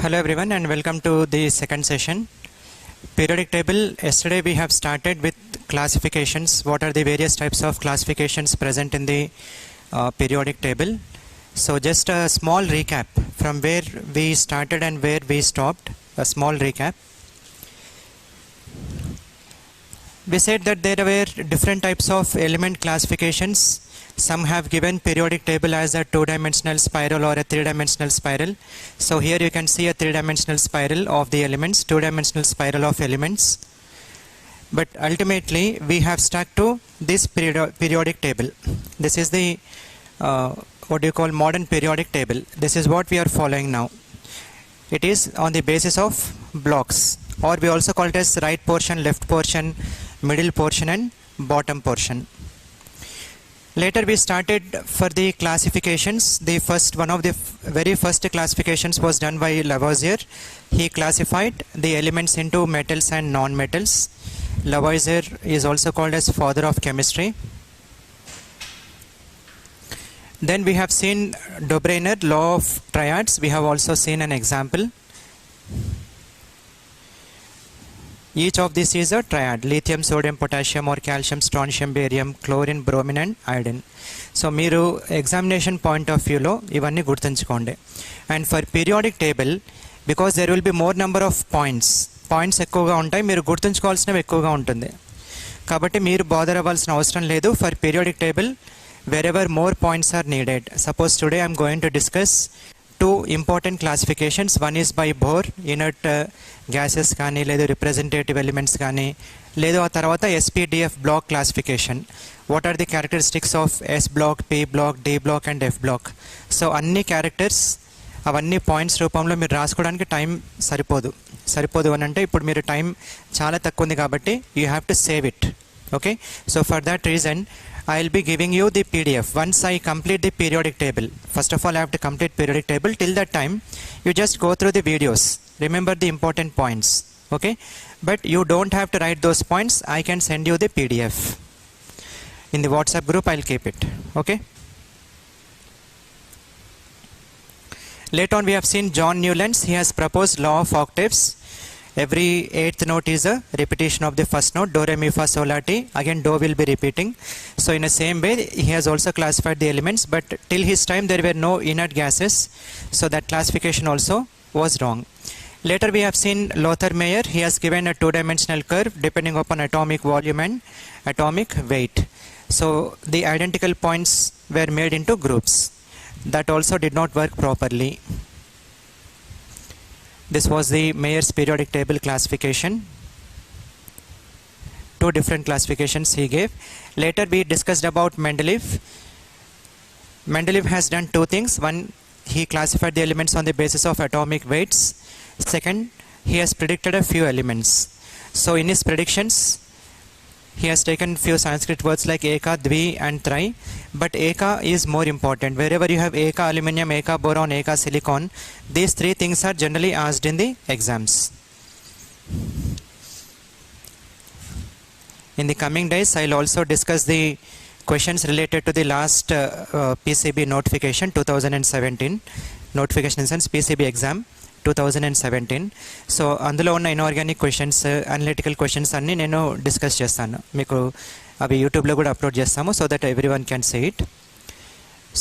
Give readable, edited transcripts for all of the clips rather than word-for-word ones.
Hello everyone and welcome to the second session. Periodic table. Yesterday we have started with classifications. What are the various types of classifications present in the periodic table? So just a small recap from where we started and where we stopped. A small recap. We said that there were different types of element classifications. Some have given periodic table as a two-dimensional spiral or a three-dimensional spiral. So here you can see a three-dimensional spiral of the elements, two-dimensional spiral of elements. But ultimately we have stuck to this periodic table. This is the what you call modern periodic table. This is what we are following now. It is on the basis of blocks, or we also call it as right portion, left portion, middle portion and bottom portion. Later we started for the classifications. The one of the very first classifications was done by Lavoisier. He classified the elements into metals and non-metals. Lavoisier is also called as father of chemistry. Then we have seen Dobriner, law of triads. We have also seen an example. Each of these is a triad: lithium, sodium, potassium or calcium, strontium, barium, chlorine, bromine and iodine. So మీరు examination point of వ్యూలో ఇవన్నీ గుర్తుంచుకోండి. And for periodic table, because there will be more number of points ఎక్కువగా ఉంటాయి, మీరు గుర్తుంచుకోవాల్సినవి ఎక్కువగా ఉంటుంది. కాబట్టి మీరు బాదర్ అవ్వాల్సిన అవసరం లేదు. For periodic table wherever more points are needed. Suppose today I am going to discuss two important classifications. One is by Bohr, inert gases కానీ లేదు రిప్రజెంటేటివ్ ఎలిమెంట్స్ కానీ లేదు ఆ తర్వాత SPDF block classification. What are the characteristics of S block, P block, D block and F block. So అన్ని characters అవన్నీ points రూపంలో మీరు రాసుకోవడానికి టైం సరిపోదు అని అంటే ఇప్పుడు మీరు టైం చాలా తక్కువ ఉంది కాబట్టి you have to save it. Okay, so for that reason I will be giving you the PDF. Once I complete the periodic table, first of all I have to complete periodic table. Till that time you just go through the videos, remember the important points. Okay, but you don't have to write those points. I can send you the PDF in the WhatsApp group. I'll keep it. Okay, later on we have seen John Newlands. He has proposed law of octaves. Every eighth note is a repetition of the first note. Do, re, mi, fa, sol, la, ti. Again do will be repeating. So in the same way he has also classified the elements, but till his time there were no inert gases, so that classification also was wrong. Later we have seen Lothar Meyer. He has given a two-dimensional curve depending upon atomic volume and atomic weight. So the identical points were made into groups. That also did not work properly. This was the Meyer's periodic table classification. Two different classifications he gave. Later we discussed about Mendeleev. Mendeleev has done two things. One, he classified the elements on the basis of atomic weights. Second, he has predicted a few elements. So in his predictions he has taken few Sanskrit words like Eka, Dvi and Tri, but Eka is more important. Wherever you have Eka aluminum, Eka boron, Eka silicon, these three things are generally asked in the exams. In the coming days I will also discuss the questions related to the last PCB notification 2017 notification in sense PCB exam 2017. So అందులో ఉన్న inorganic questions, analytical questions అన్నీ నేను discuss చేస్తాను. మీకు అవి యూట్యూబ్లో కూడా upload చేస్తాము, so that every one can see it.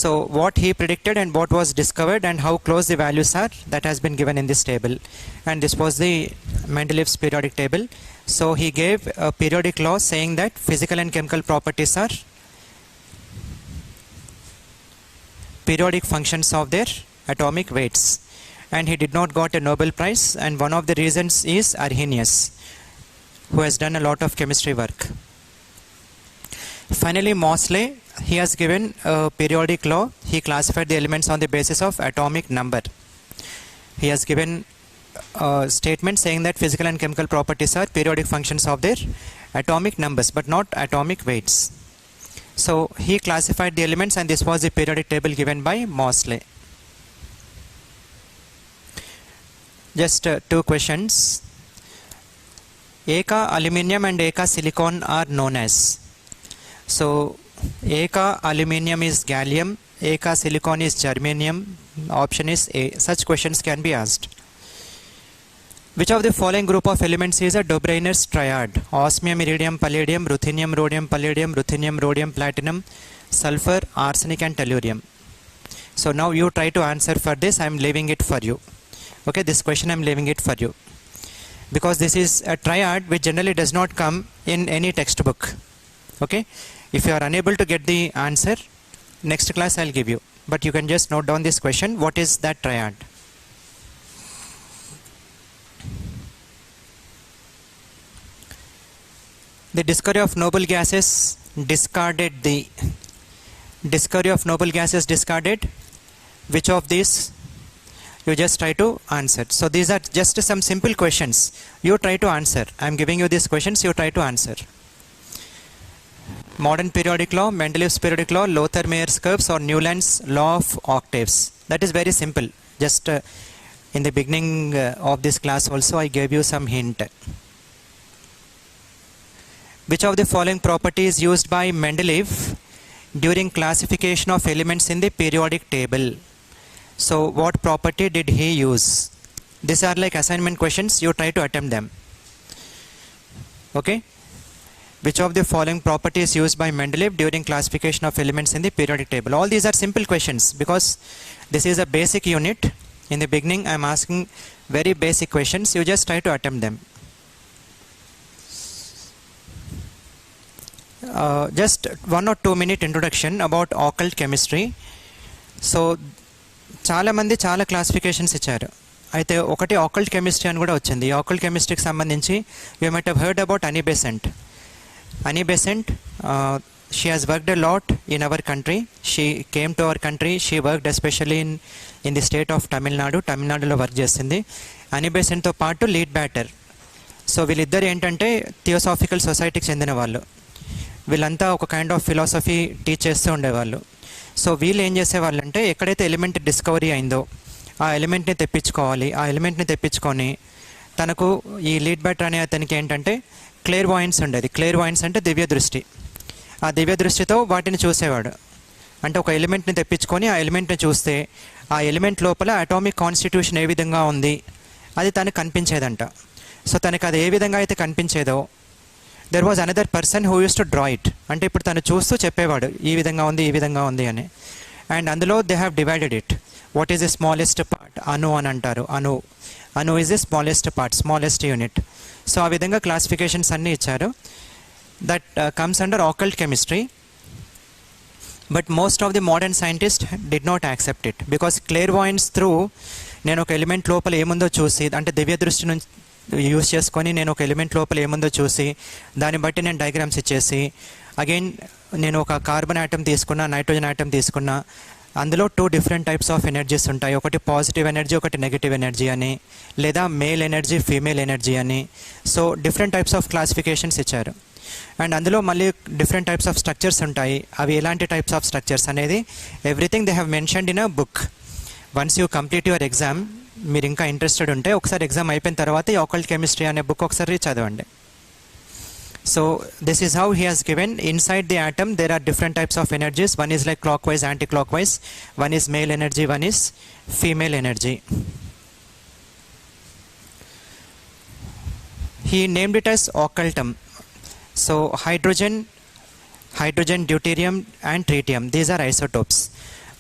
So what he predicted and what was discovered and how close the values are, that has been given in this table. And this was the Mendeleev's periodic table. So he gave a periodic law saying that physical and chemical properties are periodic functions of their atomic weights. And he did not got a Nobel Prize, and one of the reasons is Arrhenius, who has done a lot of chemistry work. Finally Mosley, he has given a periodic law. He classified the elements on the basis of atomic number. He has given a statement saying that physical and chemical properties are periodic functions of their atomic numbers but not atomic weights. So he classified the elements, and this was the periodic table given by Mosley. Just two questions. Eka aluminum and Eka silicon are known as. So Eka aluminum is gallium, Eka silicon is germanium. Option is A. Such questions can be asked. Which of the following group of elements is a Dobryner's triad? Osmium, iridium, palladium, ruthenium, rhodium, palladium, ruthenium, rhodium, platinum, sulfur, arsenic and tellurium. So now you try to answer for this. I am leaving it for you. Okay, this question I am leaving it for you. Because this is a triad which generally does not come in any textbook. Okay, if you are unable to get the answer, next class I'll give you. But you can just note down this question. What is that triad? The discovery of noble gases discarded the discovery of noble gases discarded. Which of these? You just try to answer. So these are just some simple questions. You try to answer. I am giving you these questions. You try to answer. Modern periodic law, Mendeleev's periodic law, Lothar-Meyer's curves, or Newland's law of octaves. That is very simple. Just in the beginning of this class also I gave you some hint. Which of the following properties used by Mendeleev during classification of elements in the periodic table? So what property did he use? These are like assignment questions. You try to attempt them. Okay. Which of the following properties used by Mendeleev during classification of elements in the periodic table? All these are simple questions because this is a basic unit. In the beginning I am asking very basic questions. You just try to attempt them. Just 1 or 2 minute introduction about occult chemistry. So చాలా మంది చాలా classifications ఇచ్చారు. అయితే ఒకటి occult chemistry అని కూడా వచ్చింది. ఈ ఆకల్ట్ కెమిస్ట్రీకి సంబంధించి you might have heard about Annie Besant. Annie Besant, she has worked a lot in our country. She came to our country. She worked especially in the state of Tamil Nadu. తమిళనాడులో work చేసింది. Annie Besantతో పాటు lead batter. So వీళ్ళిద్దరు ఏంటంటే theosophical సొసైటీకి చెందిన వాళ్ళు. వీళ్ళంతా ఒక కైండ్ ఆఫ్ ఫిలాసఫీ టీచ్ చేస్తూ ఉండేవాళ్ళు. సో వీళ్ళు ఏం చేసేవాళ్ళు అంటే ఎక్కడైతే ఎలిమెంట్ డిస్కవరీ అయిందో ఆ ఎలిమెంట్ని తెప్పించుకోవాలి. ఆ ఎలిమెంట్ని తెప్పించుకొని తనకు ఈ లీడ్ బ్యాటర్ అనే అతనికి ఏంటంటే క్లియర్ వాయిన్స్ ఉండేది. క్లియర్ వాయిన్స్ అంటే దివ్య దృష్టి. ఆ దివ్య దృష్టితో వాటిని చూసేవాడు. అంటే ఒక ఎలిమెంట్ని తెప్పించుకొని ఆ ఎలిమెంట్ని చూస్తే ఆ ఎలిమెంట్ లోపల అటామిక్ కాన్స్టిట్యూషన్ ఏ విధంగా ఉంది అది తనకు కనిపించేదంట. సో తనకు అది ఏ విధంగా అయితే కనిపించేదో there was another person who used to draw it. అంటే ఇప్పుడు తను చూస్తూ చెప్పేవాడు ఈ విధంగా ఉంది ఈ విధంగా ఉంది అని. అండ్ అందులో they have divided it. What is the smallest part? అణు అని అంటారు. అణు is the smallest part, smallest unit. So ఆ విధంగా క్లాసిఫికేషన్స్ అన్నీ ఇచ్చారు. That comes under occult chemistry. But most of the modern scientist did not accept it because clear veins through నేను ఒక ఎలిమెంట్ లోపల ఏముందో చూసి అంటే దివ్య దృష్టి నుంచి యూస్ చేసుకొని నేను ఒక ఎలిమెంట్ లోపల ఏముందో చూసి దాన్ని బట్టి నేను డయాగ్రామ్స్ ఇచ్చేసి అగైన్ నేను ఒక కార్బన్ ఆటమ్ తీసుకున్నా, నైట్రోజన్ ఆటమ్ తీసుకున్నా, అందులో 2 డిఫరెంట్ టైప్స్ ఆఫ్ ఎనర్జీస్ ఉంటాయి. ఒకటి పాజిటివ్ ఎనర్జీ, ఒకటి నెగిటివ్ ఎనర్జీ అని, లేదా మేల్ ఎనర్జీ, ఫీమేల్ ఎనర్జీ అని. So different types of classifications ఇచ్చారు. అండ్ అందులో మళ్ళీ డిఫరెంట్ టైప్స్ ఆఫ్ స్ట్రక్చర్స్ ఉంటాయి. అవి ఎలాంటి టైప్స్ ఆఫ్ స్ట్రక్చర్స్ అనేది everything they have mentioned in a book. Once you complete your exam, మీరు ఇంకా ఇంట్రెస్టెడ్ ఉంటే ఒకసారి ఎగ్జామ్ అయిపోయిన తర్వాత ఈ ఆకల్ట్ కెమిస్ట్రీ అనే బుక్ ఒకసారి చదవండి. So this is how he has given inside the atom there are different types of energies. One is like clockwise, anticlockwise. One is male energy, one is female energy. He named it as occultum. So hydrogen, deuterium and tritium, these are isotopes.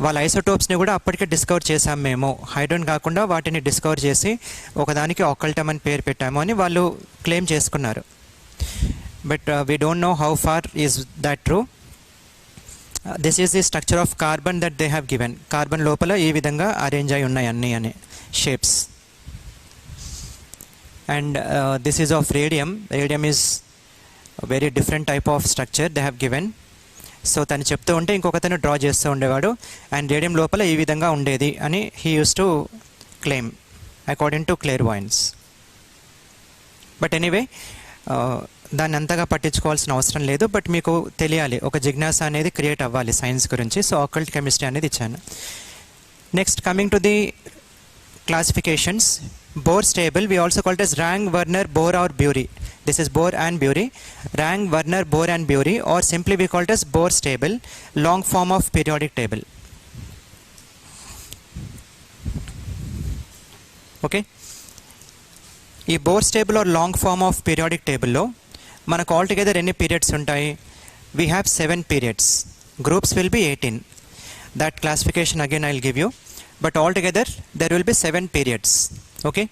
వాళ్ళ ఐసోటోప్స్ని కూడా అప్పటికే discover చేసాం మేము. Hydrogen కాకుండా వాటిని discover చేసి ఒకదానికి ఆకల్టమ్ అని పేరు పెట్టాము అని వాళ్ళు క్లెయిమ్ చేసుకున్నారు. But we don't know how far is that true. This is the structure of carbon that they have given. Carbon లోపల ఈ విధంగా అరేంజ్ అయి ఉన్నాయి అన్నీ అని shapes. And this is of radium. Radium is very different type of structure they have given. So తను చెప్తూ ఉంటే ఇంకొకతను డ్రా చేస్తూ ఉండేవాడు. అండ్ రేడియం లోపల ఈ విధంగా ఉండేది అని he use to claim according to clear veins. But anyway దాన్ని అంతగా పట్టించుకోవాల్సిన అవసరం లేదు. బట్ మీకు తెలియాలి, ఒక జిజ్ఞాస అనేది క్రియేట్ అవ్వాలి సైన్స్ గురించి. సో ఆకల్ట్ కెమిస్ట్రీ అనేది ఇచ్చాను. Next coming to the classifications. Bohr's table we also call it as Rang, Werner, Bohr or Bury. This is Bohr and Bury. Rang, Werner, Bohr and Bury, or simply we call it as Bohr's table, long form of periodic table. Okay. ఈ Bohr's table are long form of periodic టేబుల్లో మనకు all together ఎన్ని periods ఉంటాయి? We have 7 periods. Groups will be 18. That classification again I will give you. But all together there will be 7 periods. Okay.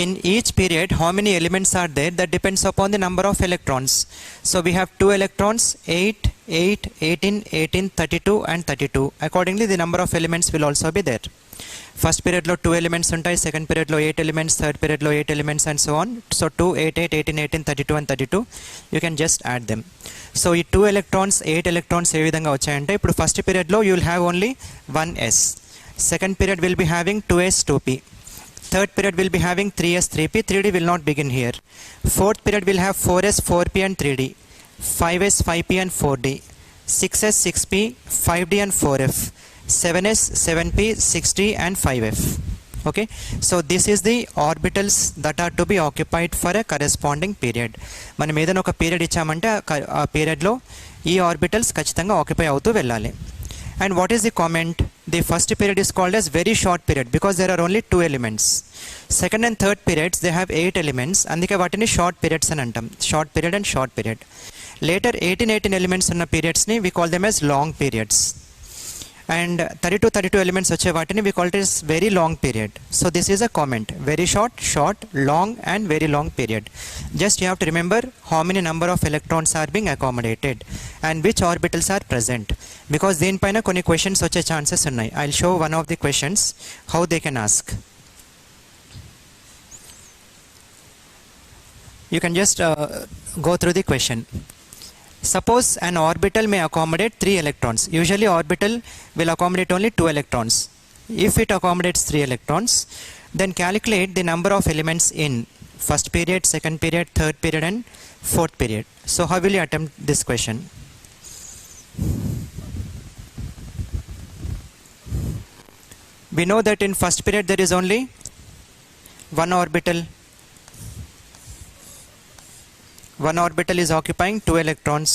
In each period, how many elements are there? That depends upon the number of electrons. So we have 2 electrons, 8, 8, 18, 18, 32 and 32. Accordingly, the number of elements will also be there. First period lo 2 elements untai, second period lo 8 elements, third period lo 8 elements and so on. So 2, 8, 8, 18, 18, 32 and 32. You can just add them. So ఈ 2 electrons, 8 electrons ఏ విధంగా వచ్చాయంటే ఇప్పుడు first period లో you will have only 1s. Second period will be having 2s, 2p. Third period will be having 3s, 3p, 3d will not begin here. Fourth period will have 4s, 4p and 3d, 5s, 5p and 4d, 6s, 6p, 5d and 4f, 7s, 7p, 6d and 5f. Okay, so this is the orbitals that are to be occupied for a corresponding period. మనం ఏదైనా ఒక period ఇచ్చామంటే ఆ పీరియడ్లో ఈ orbitals ఖచ్చితంగా occupy అవుతూ వెళ్ళాలి. And what is the comment? The first period is called as very short period because there are only 2 elements. Second and third periods, they have 8 elements. అందుకే వాటిని షార్ట్ పీరియడ్స్ అని అంటాం. Short period and short period. Later 18 elements ఉన్న పీరియడ్స్ని we call them as long periods. And 32 elements వచ్చే వాటిని we call it as very long period. So this is a comment. Very short, short, long and very long period. Just you have to remember how many number of electrons are being accommodated and which orbitals are present. Because దీనిపైన కొన్ని questions వచ్చే chances ఉన్నాయి. I'll show one of the questions how they can ask. You can just go through the question. Suppose an orbital may accommodate 3 electrons. Usually orbital will accommodate only 2 electrons. If it accommodates 3 electrons, then calculate the number of elements in first period, second period, third period and fourth period. So how will you attempt this question? We know that in first period there is only one orbital. One orbital is occupying 2 electrons,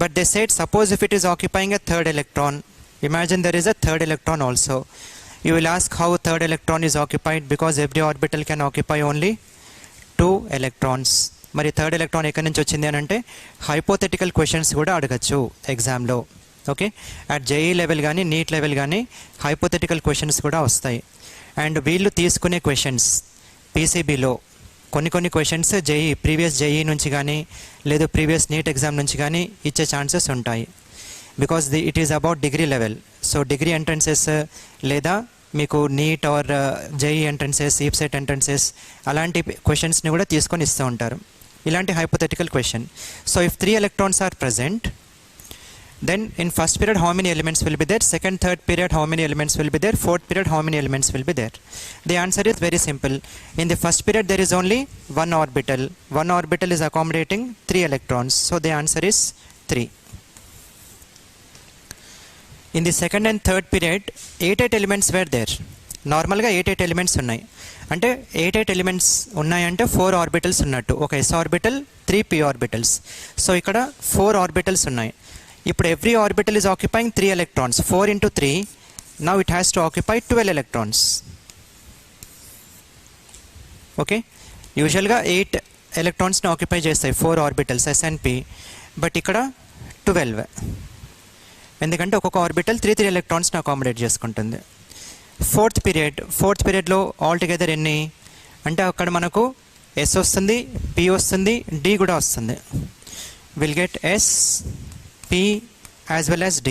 but they said suppose if it is occupying a third electron, imagine there is a third electron also. You will ask how third electron is occupied because every orbital can occupy only 2 electrons. మరి third electron ఎక్కడి నుంచి వచ్చింది అని అంటే hypothetical questions కూడా అడగచ్చు ఎగ్జామ్లో. Okay, at JEE level కానీ నీట్ లెవెల్ కానీ హైపోథెటికల్ క్వశ్చన్స్ కూడా వస్తాయి. అండ్ వీళ్ళు తీసుకునే క్వశ్చన్స్ పీసీబీలో కొన్ని క్వశ్చన్స్ ప్రీవియస్ జేఈ నుంచి కానీ లేదు ప్రీవియస్ నీట్ ఎగ్జామ్ నుంచి కానీ ఇచ్చే ఛాన్సెస్ ఉంటాయి. Because it is about degree level. So degree entrances లేదా మీకు NEET or JEE entrances, EAPCET entrances అలాంటి క్వశ్చన్స్ని కూడా తీసుకొని ఇస్తూ ఉంటారు. ఇలాంటి hypothetical question. So if 3 electrons are present, then in first period how many elements will be there? Second, third period how many elements will be there? Fourth period how many elements will be there? The answer is very simple. In the first period there is only one orbital. One orbital is accommodating 3 electrons. So the answer is 3. In the second and third period 8 elements were there. నార్మల్గా 8 elements ఉన్నాయి. అంటే 8 elements ఉన్నాయంటే 4 orbitals ఉన్నట్టు. ఒక s orbital, 3 p orbitals. So ఇక్కడ 4 orbitals ఉన్నాయి. ఇప్పుడు every orbital is occupying 3 electrons. 4 into 3, now it has to occupy 12 electrons. Okay, యూజువల్గా 8 electronsని ఆక్యుపై చేస్తాయి 4 orbitals s and p, but ఇక్కడ 12, ఎందుకంటే ఒక్కొక్క ఆర్బిటల్ 3 electronsని అకామిడేట్ చేసుకుంటుంది. ఫోర్త్ పీరియడ్లో ఆల్ టుగెదర్ ఎన్ని అంటే అక్కడ మనకు s వస్తుంది, p వస్తుంది, d కూడా వస్తుంది. Will get s, p as well as d.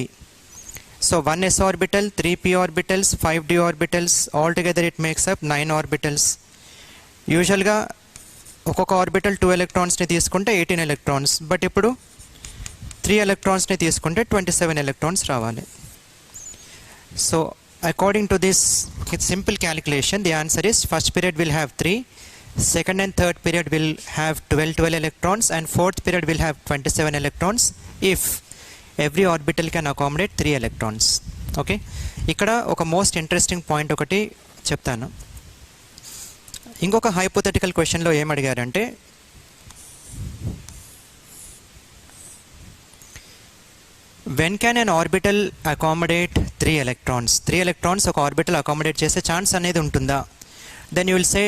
So 1 s orbital, 3 p orbitals, 5 d orbitals, all together it makes up 9 orbitals. యూజువల్గా ఒక్కొక్క ఆర్బిటల్ 2 electronsని తీసుకుంటే 18 electrons, బట్ ఇప్పుడు 3 electronsని తీసుకుంటే 27 electrons రావాలి. So according to this simple calculation, the answer is first period will have 3, second and third period will have 12 electrons and fourth period will have 27 electrons if every orbital can accommodate 3 electrons. Okay, ఇక్కడ ఒక most interesting point ఒకటి చెప్తాను. ఇంకొక hypothetical క్వశ్చన్లో ఏమడిగారంటే when can an orbital accommodate 3 electrons? 3 electrons ఒక orbital accommodate చేసే chance అనేది ఉంటుందా? Then you will say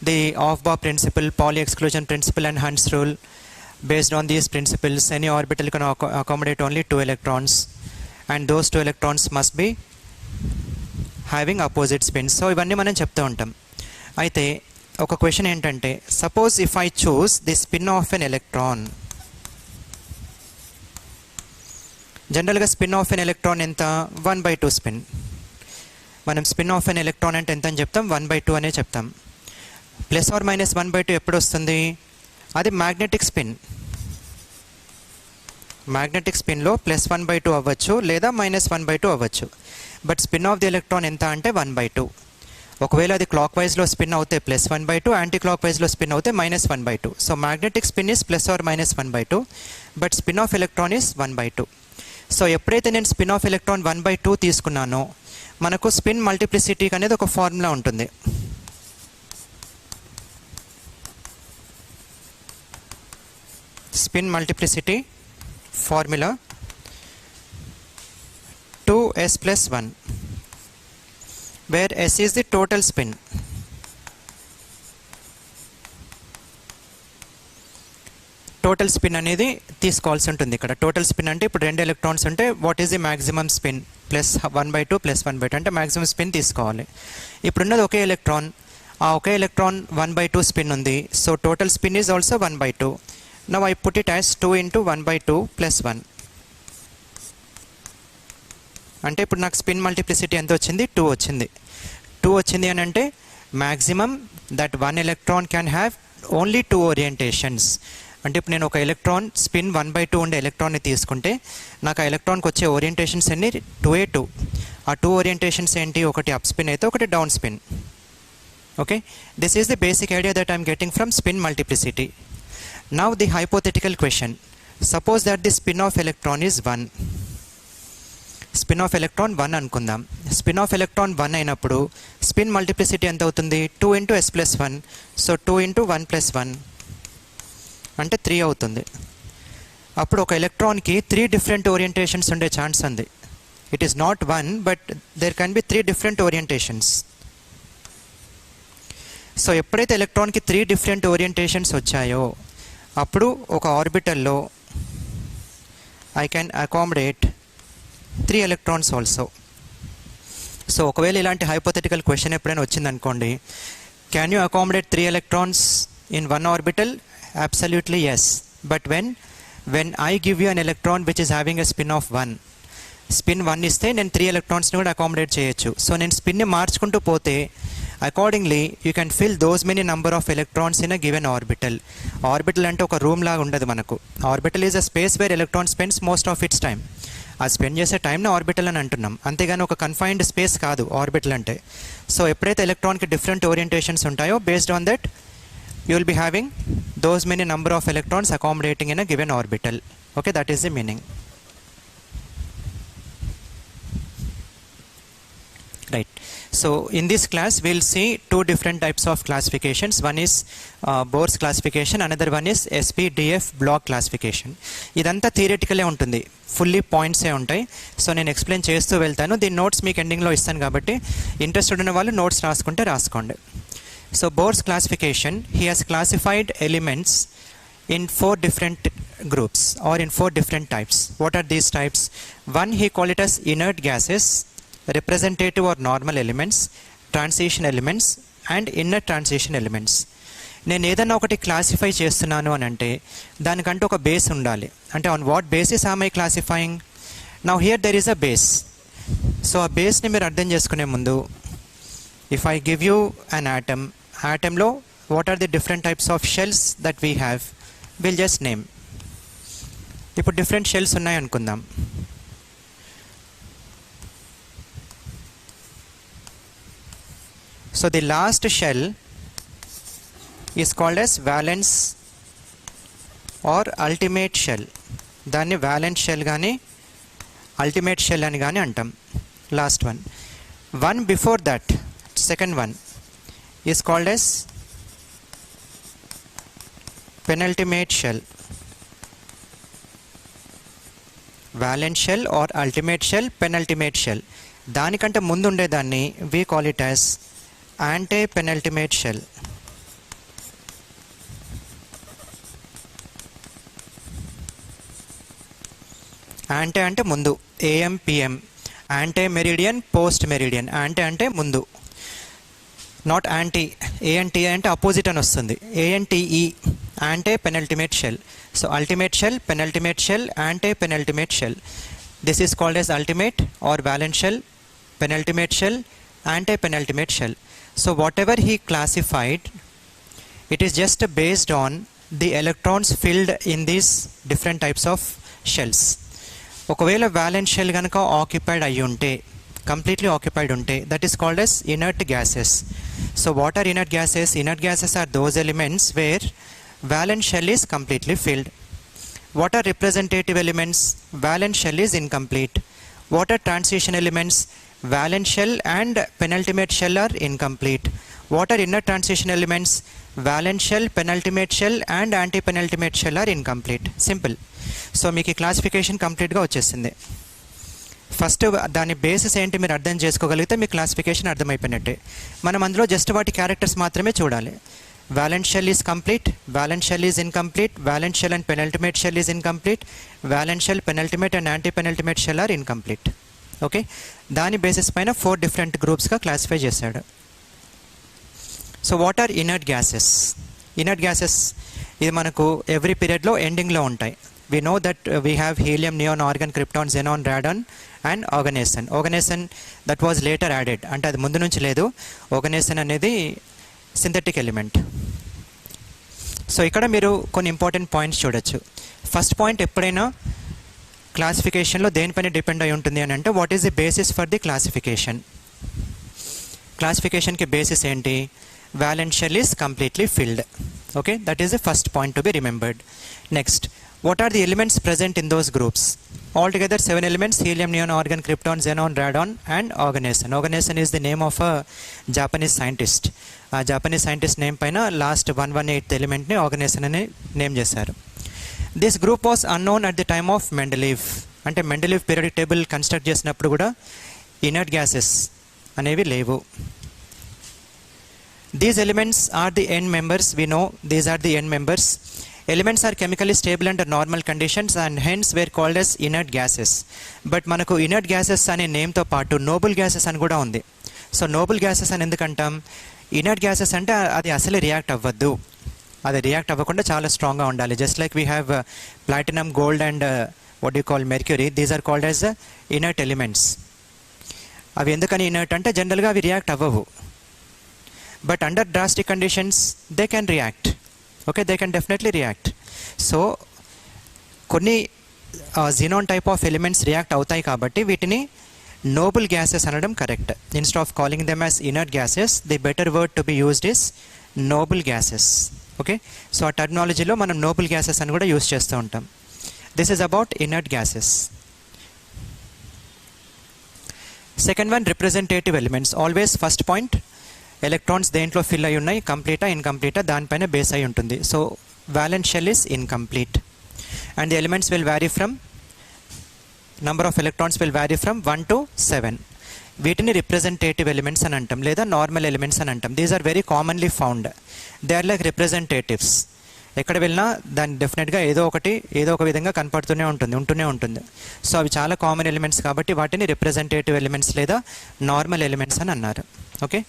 the Aufbau principle, Pauli exclusion principle and Hund's rule. Based on these principles, any orbital can accommodate only 2 electrons, and those 2 electrons must be having opposite spins. So ఇవన్నీ మనం చెప్తూ ఉంటాం. అయితే ఒక question ఏంటంటే, suppose if I choose the spin of an electron. జనరల్గా spin of an electron ఎంత? 1/2 spin. మనం స్పిన్ ఆఫ్ ఎన్ ఎలక్ట్రాన్ అంటే ఎంత అని చెప్తాం? 1/2 అనే చెప్తాం. ప్లస్ ఆర్ మైనస్ 1/2 ఎప్పుడు వస్తుంది? అది మ్యాగ్నెటిక్ స్పిన్. మ్యాగ్నెటిక్ స్పిన్లో ప్లస్ 1/2 అవ్వచ్చు లేదా మైనస్ 1/2 అవ్వచ్చు. But spin of the electron ఎంత అంటే 1/2. ఒకవేళ అది క్లాక్ వైజ్లో స్పిన్ అవుతే ప్లస్ 1/2, యాంటీ క్లాక్ వైజ్లో స్పిన్ అవుతే minus 1/2. So magnetic spin is plus or minus 1/2, but spin of electron is 1/2. So ఎప్పుడైతే నేను స్పిన్ ఆఫ్ ఎలక్ట్రాన్ 1/2 తీసుకున్నానో మనకు స్పిన్ మల్టిప్లిసిటీకి అనేది ఒక ఫార్ములా ఉంటుంది. Spin multiplicity formula 2s plus 1, where s is the total spin. Total spin అనేది తీసుకోవాల్సి ఉంటుంది ఇక్కడ. టోటల్ స్పిన్ అంటే ఇప్పుడు 2 ఎలక్ట్రాన్స్ ఉంటే what is the maximum spin? Plus 1/2 plus 1/2 అంటే మ్యాక్సిమం స్పిన్ తీసుకోవాలి. ఇప్పుడున్నది ఒకే ఎలక్ట్రాన్, ఆ ఒకే ఎలక్ట్రాన్ 1/2 స్పిన్ ఉంది. So total spin is also 1/2. Now I put it as 2 into 1/2 plus 1. అంటే ఇప్పుడు నాకు స్పిన్ మల్టిప్లిసిటీ ఎంత వచ్చింది? 2 వచ్చింది. 2 వచ్చింది అని అంటే maximum that 1 electron can have only 2 orientations. అంటే ఇప్పుడు నేను ఒక ఎలక్ట్రాన్ స్పిన్ 1/2 ఉండే ఎలక్ట్రాన్ని తీసుకుంటే నాకు ఆ ఎలక్ట్రాన్కి వచ్చే ఓరియంటేషన్స్ అన్ని 2a2. ఆ 2 ఓరియంటేషన్స్ ఏంటి? ఒకటి అప్ స్పిన్ అయితే ఒకటి down spin. Okay, this is the basic idea that I'm getting from spin multiplicity. Now the hypothetical question, suppose that the spin of electron is 1. Spin of electron 1 అనుకుందాం. Spin of electron 1 అయినప్పుడు spin multiplicity ఎంత అవుతుంది? 2 into s plus 1. So 2 into 1 plus 1 అంటే 3 అవుతుంది. అప్పుడు ఒక ఎలక్ట్రాన్కి 3 different orientations ఉండే ఛాన్స్ ఉంది. It is not 1, but there can be 3 different orientations. So ఎప్పుడైతే ఎలక్ట్రాన్కి 3 డిఫరెంట్ ఓరియంటేషన్స్ వచ్చాయో అప్పుడు ఒక ఆర్బిటల్లో I can accommodate 3 electrons also. So ఒకవేళ ఇలాంటి హైపోథెటికల్ క్వశ్చన్ ఎప్పుడైనా వచ్చిందనుకోండి, can you accommodate 3 electrons in 1 orbital? Absolutely yes. But when I give you an electron which is having a spin of 1, spin 1 ఇస్తే నేను 3 ఎలక్ట్రాన్స్ని కూడా అకామిడేట్ చేయొచ్చు. So నేను స్పిన్ని మార్చుకుంటూ పోతే accordingly you can fill those many number of electrons in a given orbital. Orbital అంటే ఒక room లాగా ఉండదు మనకు. Orbital is a space where electron spends most of it's time. ఆ స్పెండ్ చేసే టైంని ఆర్బిటల్ అని అంటున్నాం, అంతేగాని ఒక కన్ఫైన్డ్ స్పేస్ కాదు ఆర్బిటల్ అంటే. సో ఎప్పుడైతే ఎలక్ట్రాన్కి డిఫరెంట్ ఓరియంటేషన్స్ ఉంటాయో based on that you will be having those many number of electrons accommodating in a given orbital. Okay, that is the meaning. Right. So in this class we'll see 2 different types of classifications. One is Bohr's classification, another one is SPDF block classification. ఇదంతా థియరిటికలే ఉంటుంది, fully పాయింట్సే ఉంటాయి. So నేను explain చేస్తూ వెళ్తాను. దీని notes మీకు ఎండింగ్లో ఇస్తాను కాబట్టి ఇంట్రెస్టెడ్ ఉన్న వాళ్ళు నోట్స్ రాసుకుంటే రాసుకోండి. So Bohr's classification, he has classified elements in 4 different groups or in 4 different types. What are these types? One, he call it as inert gases, representative or normal elements, transition elements and inner transition elements. నేను ఏదైనా ఒకటి classify చేస్తున్నాను అని అంటే దానికంటే ఒక base ఉండాలి. అంటే on what basis am I classifying? Now here there is a base. So ఆ బేస్ని మీరు అర్థం చేసుకునే ముందు, if I give you an atom, ఆటంలో what are the different types of shells that we have, will just name. ఇప్పుడు different shells ఉన్నాయి అనుకుందాం. So the last shell is called as valence or ultimate shell. దాన్ని valence shell కానీ ultimate shell అని కానీ అంటాం. Last one. One before that, second one is called as penultimate shell. Valence shell or ultimate shell, penultimate shell. దానికంటే ముందు ఉండేదాన్ని we call it as ante penultimate shell. అంటే ముందు, AM PM, ante meridian, post meridian, అంటే ముందు, not anti. ANTE అంటే opposite అని వస్తుంది. ANTE అంటే penultimate shell. So ultimate shell, penultimate shell, ante penultimate shell. This is called as ultimate or valence shell, penultimate shell, ante penultimate shell. So whatever he classified, it is just based on the electrons filled in these different types of shells. ఒకవేళ valence shell కనుక occupied అయ్యి ఉంటే, completely occupied unte, that is called as inert gases. So what are inert gases? Inert gases are those elements where valence shell is completely filled. What are representative elements? Valence shell is incomplete. What are transition elements? Valence shell and penultimate shell are incomplete. What are inner transition elements? Valence shell, penultimate shell and anti-penultimate shell are incomplete. Simple. So మీకు classification కంప్లీట్గా వచ్చేసింది. First దాని basis ఏంటి మీరు అర్థం చేసుకోగలిగితే మీ classification అర్థమైపోయినట్టే. మనం అందులో జస్ట్ వాటి క్యారెక్టర్స్ మాత్రమే చూడాలి. valence shell is complete, valence shell is incomplete, valence shell and penultimate shell is incomplete, valence shell, penultimate and anti-penultimate shell are incomplete. Okay, దాని బేసిస్ పైన 4 డిఫరెంట్ గ్రూప్స్గా క్లాసిఫై చేశాడు. So what are inert gases? Inert gases ఇది మనకు every పీరియడ్లో ఎండింగ్లో ఉంటాయి. We know that we have helium, neon, argon, krypton, xenon, radon and oganesson. Oganesson that was later added. అంటే అది ముందు నుంచి లేదు. oganesson అనేది సింథటిక్ ఎలిమెంట్. సో ఇక్కడ మీరు కొన్ని ఇంపార్టెంట్ పాయింట్స్ చూడొచ్చు. ఫస్ట్ పాయింట్, ఎప్పుడైనా క్లాసిఫికేషన్లో దేనిపైన డిపెండ్ అయి ఉంటుంది అని అంటే, what is the basis for the classification? క్లాసిఫికేషన్కి బేసిస్ ఏంటి? valence shell is completely filled. Okay, that is the first point to be remembered. Next, what are the elements present in those groups? Altogether 7 elements: helium, neon, argon, krypton, xenon, radon and oganesson. Oganesson is the name of a Japanese scientist. ఆ Japanese scientist name పైన last 118th ఎలిమెంట్ని oganesson అని name చేశారు. This group was unknown at the time of Mendeleev. అంటే Mendeleev periodic table construct చేసినప్పుడు కూడా inert gases అనేవి లేవు. These elements are the end members. We know these are the end members. Elements are chemically stable under normal conditions and hence were called as inert gases. But మనకు inert gases అనే నేమ్తో పాటు noble gases అని కూడా ఉంది. So noble gases అని ఎందుకంటాం? inert gases అంటే అది అసలు రియాక్ట్ అవ్వద్దు, అది రియాక్ట్ అవ్వకుండా చాలా స్ట్రాంగ్గా ఉండాలి. Just like we have platinum, gold and what you call mercury, these are called as inert elements. అవి ఎందుకని ఇనర్ట్ అంటే జనరల్గా అవి రియాక్ట్ అవ్వవు. But under drastic conditions they can react. Okay, they can definitely react. So కొన్ని xenon type of elements react అవుతాయి కాబట్టి వీటిని noble gases అనడం correct. Instead of calling them as inert gases, the better word to be used is noble gases. Okay, so ఆ టర్మినాలజీలో మనం noble gases అని కూడా use చేస్తూ ఉంటాం. This is about inert gases. Second one, representative elements. Always first point, electrons దేంట్లో fill అయి ఉన్నాయి, కంప్లీటా ఇన్కంప్లీటా, దానిపైన బేస్ అయి ఉంటుంది. So valence shell is incomplete and the elements will vary from, number of electrons will vary from 1 to 7. వీటిని representative elements అని అంటాం లేదా నార్మల్ ఎలిమెంట్స్ అని అంటాం. These are very commonly found. They are like representatives. ఎక్కడ వెళ్ళినా దాన్ని డెఫినెట్గా ఏదో ఒక విధంగా కనపడుతూనే ఉంటుంది. సో అవి చాలా కామన్ ఎలిమెంట్స్ కాబట్టి వాటిని రిప్రజెంటేటివ్ ఎలిమెంట్స్ లేదా నార్మల్ ఎలిమెంట్స్ అని అన్నారు. Okay,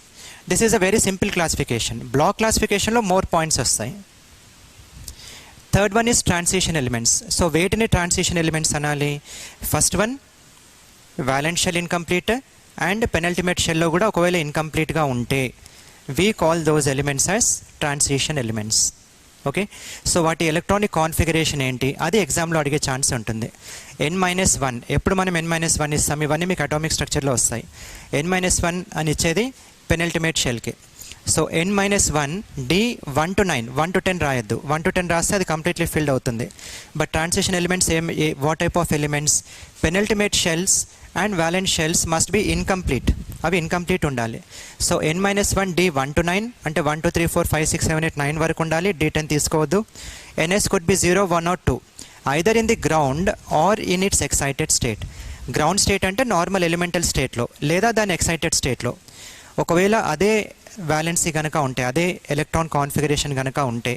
this is a very simple classification. Block క్లాసిఫికేషన్లో మోర్ పాయింట్స్ వస్తాయి. Third one is transition elements. So వేటిని ట్రాన్సిషన్ ఎలిమెంట్స్ అనాలి? First one valence shell incomplete and penultimate షెల్లో కూడా ఒకవేళ ఇన్కంప్లీట్గా ఉంటే we call those elements as transition elements. Okay, so వాటి ఎలక్ట్రానిక్ కాన్ఫిగరేషన్ ఏంటి అది ఎగ్జామ్లో అడిగే ఛాన్స్ ఉంటుంది. n-1 ఎప్పుడు మనం n-1 ఇస్తాం, ఇవన్నీ మీకు అటామిక్ స్ట్రక్చర్లో వస్తాయి. n-1 అని ఇచ్చేది పెనల్టిమేట్ షెల్కి. So n-1 d 1 to 9, 1 to 10 రాయొద్దు. 1 to 10 రాస్తే అది కంప్లీట్లీ ఫిల్డ్ అవుతుంది. But transition elements what type of elements? Penultimate shells and valence shells must be incomplete. అవి ఇన్కంప్లీట్ ఉండాలి. సో n-1 d 1 to 9 అంటే 1 2 3 4 5 6 7 8 9 వరకు ఉండాలి. d10 తీసుకోవద్దు. ns could be 0 1 or 2 either in the ground or in its excited state. Ground state అంటే normal elemental స్టేట్లో లేదా దాని ఎక్సైటెడ్ స్టేట్లో. ఒకవేళ అదే వ్యాలెన్సీ కనుక ఉంటే, అదే ఎలక్ట్రాన్ కాన్ఫిగరేషన్ కనుక ఉంటే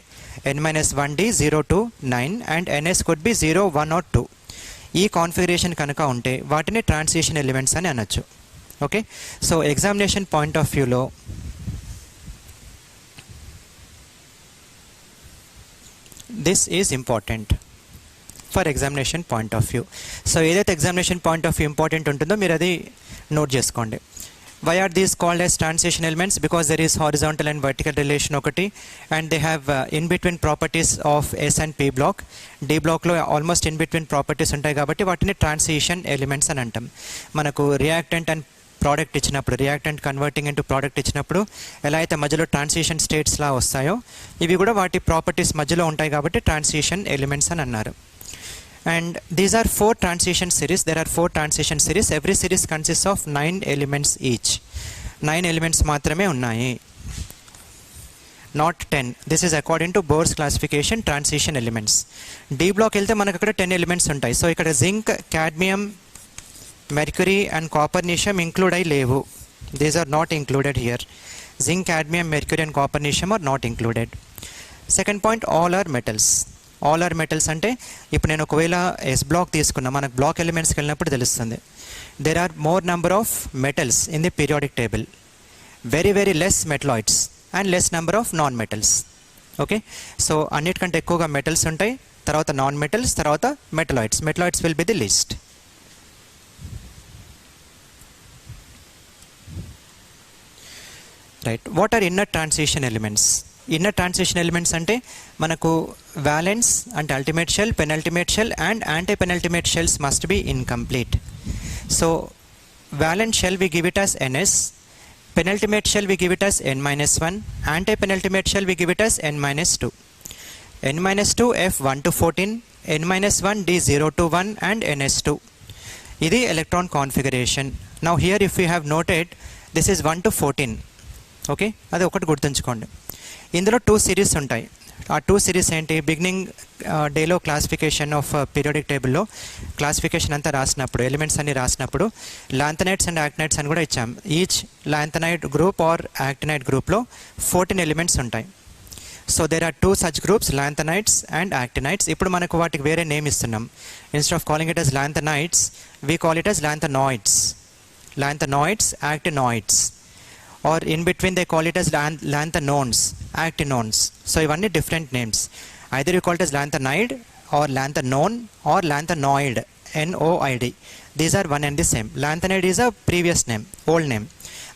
n-1 d 0 to 9 and ns could be 0 1 or 2. ఈ కాన్ఫిగరేషన్ కనుక ఉంటే వాటిని ట్రాన్సిషన్ ఎలిమెంట్స్ అని అనొచ్చు. Okay, so examination point of వ్యూలో this is important for examination point of view. So ఏదైతే examination point of view important ఉంటుందో మీరు అది నోట్ చేసుకోండి. Why are these called as transition elements? Because there is horizontal and vertical relation ఒకటి, and they have in between properties of S and P block. D block లో almost in between properties ఉంటాయి కాబట్టి వాటిని transition elements అని అంటాం. మనకు reactant and product ఇచ్చినప్పుడు, reactant converting into product ఇచ్చినప్పుడు ఎలా అయితే మధ్యలో ట్రాన్సిషన్ స్టేట్స్లా వస్తాయో ఇవి కూడా వాటి ప్రాపర్టీస్ మధ్యలో ఉంటాయి కాబట్టి ట్రాన్సిషన్ ఎలిమెంట్స్ అని అన్నారు. And these are 4 transition series. There are 4 transition series. Every series consists of 9 elements each. 9 elements మాత్రమే ఉన్నాయి, not 10. This is according to Bohr's classification transition elements. D block వెళ్తే మనకు అక్కడ 10 elements ఉంటాయి. సో ఇక్కడ zinc, cadmium, mercury and copernicium include అయి లేవు. These are not included here. Zinc, cadmium, mercury and copernicium are not included. Second point, all are metals. All are metals అంటే ఇప్పుడు నేను ఒకవేళ ఎస్ బ్లాక్ తీసుకున్నా, మనకు బ్లాక్ ఎలిమెంట్స్కి వెళ్ళినప్పుడు తెలుస్తుంది there are more number of metals in the periodic table, very very less metalloids and less number of non metals. Okay, so అన్నిటికంటే ఎక్కువగా మెటల్స్ ఉంటాయి, తర్వాత నాన్ మెటల్స్, తర్వాత metalloids. Metalloids will be the list. Right, what are inner transition elements? Inner transition elements అంటే మనకు valence అంటే ultimate shell, penultimate shell and anti penultimate shells must be incomplete. So valence shell we give it as ns, penultimate shell we give it as n-1, anti-penultimate shell we give it as n-2. n-2 f1 to 14, n-1 d0 to 1 and ns2. ఇది electron configuration. Now here if we have noted this is 1 to 14. Okay, అది ఒకటి గుర్తుంచుకోండి. ఇందులో 2 series ఉంటాయి. ఆ 2 series ఏంటి? Beginning డేలో classification of periodic టేబుల్లో క్లాసిఫికేషన్ అంతా రాసినప్పుడు, ఎలిమెంట్స్ అన్ని రాసినప్పుడు లాంథనైడ్స్ అండ్ యాక్టినైడ్స్ అని కూడా ఇచ్చాం. Each lanthanide group or actinide గ్రూప్లో 14 ఎలిమెంట్స్ ఉంటాయి. So there are 2 such groups, lanthanides and actinides. ఇప్పుడు మనకు వాటికి వేరే నేమ్ ఇస్తున్నాం. Instead of calling it as lanthanides we call it as lanthanoids, lanthanoids, actinoids. Or in between they call it as lanthanones, actinones. So ivanni different names. Either you call it as lanthanide or lanthanone or lanthanoid, N-O-I-D. These are one and the same. Lanthanide is a previous name, old name.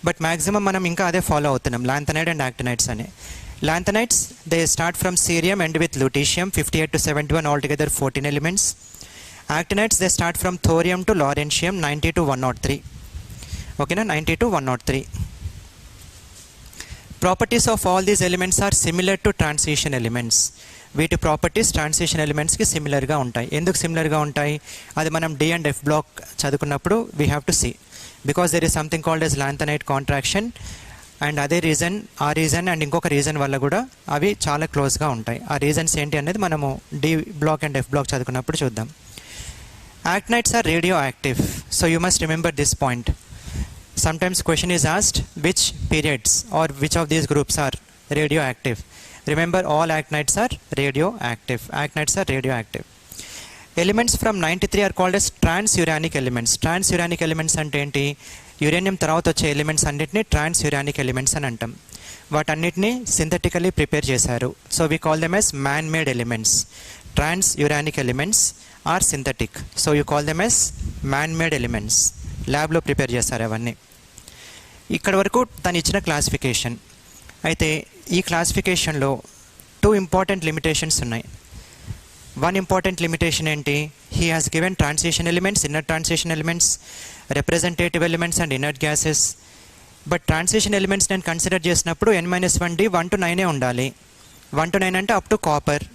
But maximum manam inka ade follow avutunnam, lanthanide and actinides ani. Lanthanides, they start from cerium, end with lutetium, 58 to 71, altogether 14 elements. Actinides, they start from thorium to lawrencium, 90 to 103. Okay na, 90 to 103. Properties of all these elements are similar to transition elements. వీటి properties transition ఎలిమెంట్స్కి సిమిలర్గా ఉంటాయి. ఎందుకు సిమిలర్గా ఉంటాయి? అది మనం D and F block చదువుకున్నప్పుడు we have to see, because there is something called as lanthanide contraction. And అదే రీజన్, ఆ రీజన్ అండ్ ఇంకొక రీజన్ వల్ల కూడా అవి చాలా క్లోజ్గా ఉంటాయి. ఆ రీజన్స్ ఏంటి అనేది మనము D block and F block చదువుకున్నప్పుడు చూద్దాం. Actinides are radio active. So you must remember this point. Sometimes question is asked which periods or which of these groups are radioactive. Remember, all actinides are radioactive. Actinides are radioactive. Elements from 93 are called as transuranic elements. Transuranic elements అంటే ఏంటి? Uranium తర్వాత వచ్చే elements అన్నిటిని ట్రాన్స్యూరానిక్ elements అని అంటాం. వాటన్నిటిని సింథటికలీ prepare చేశారు. So we call them as man-made elements. Transuranic elements are synthetic. So you call them as man-made elements. ల్యాబ్లో ప్రిపేర్ చేస్తారు అవన్నీ. ఇక్కడ వరకు తను ఇచ్చిన క్లాసిఫికేషన్. అయితే ఈ క్లాసిఫికేషన్లో 2 ఇంపార్టెంట్ లిమిటేషన్స్ ఉన్నాయి. 1 ఇంపార్టెంట్ లిమిటేషన్ ఏంటి? He has given transition elements, inner transition elements, representative elements and inner gases. But transition elements నేను కన్సిడర్ చేసినప్పుడు n-1d 1 to 9 ఉండాలి. 1 to 9 అంటే up to copper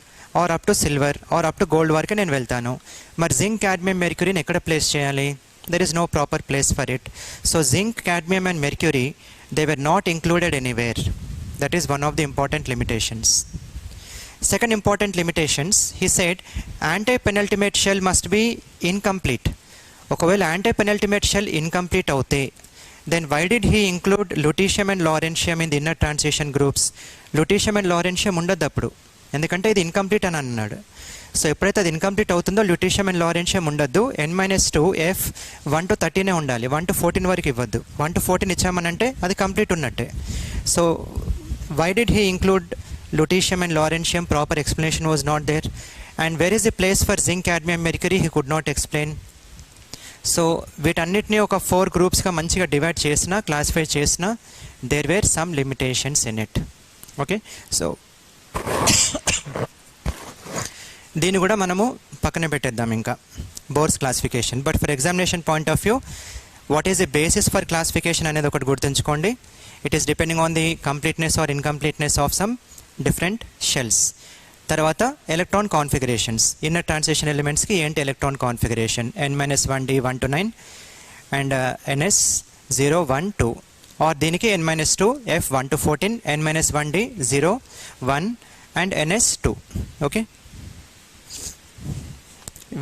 or up to silver or up to gold వరకు నేను వెళ్తాను. మరి zinc, cadmium, మెర్క్యూరీని ఎక్కడ place చేయాలి? There is no proper place for it. So zinc, cadmium and mercury, they were not included anywhere. That is one of the important limitations. Second important limitations, he said anti-penultimate shell must be incomplete. ఒకవేళ anti-penultimate shell incomplete అవుతే then why did he include lutetium and lawrencium in the inner transition groups? Lutetium and lawrencium ఉండదు అప్పుడు. ఎందుకంటే ఇది incomplete అని అన్నాడు. So ఎప్పుడైతే అది ఇన్కంప్లీట్ అవుతుందో ల్యూటీషియం అండ్ లారెన్షియం ఉండద్దు. n-2 F 1 to 13 ఉండాలి, 1 to 14 వరకు ఇవ్వద్దు. 1 to 14 ఇచ్చామనంటే అది కంప్లీట్ ఉన్నట్టే. So why did he include lutetium and laurentium? Proper explanation was not there. And where is the place for zinc, cadmium, mercury? He could not explain. So వీటన్నిటిని ఒక 4 గ్రూప్స్గా మంచిగా divide చేసిన, classify చేసిన, there were some limitations in it. Okay, so దీన్ని కూడా మనము పక్కన పెట్టేద్దాం ఇంకా, Bohr's classification. But for examination point of view, what is the basis for classification అనేది ఒకటి గుర్తుంచుకోండి. It is depending on the completeness or incompleteness of some different shells. తర్వాత ఎలక్ట్రాన్ కాన్ఫిగరేషన్స్, ఇన్నర్ ట్రాన్సిషన్ ఎలిమెంట్స్కి ఏంటి electron configuration, n-1d 1 to 9 and ns 0 1 2, are దీనికి n-2 F 1 to 14, n-1d 0 1 and ns 2. Okay,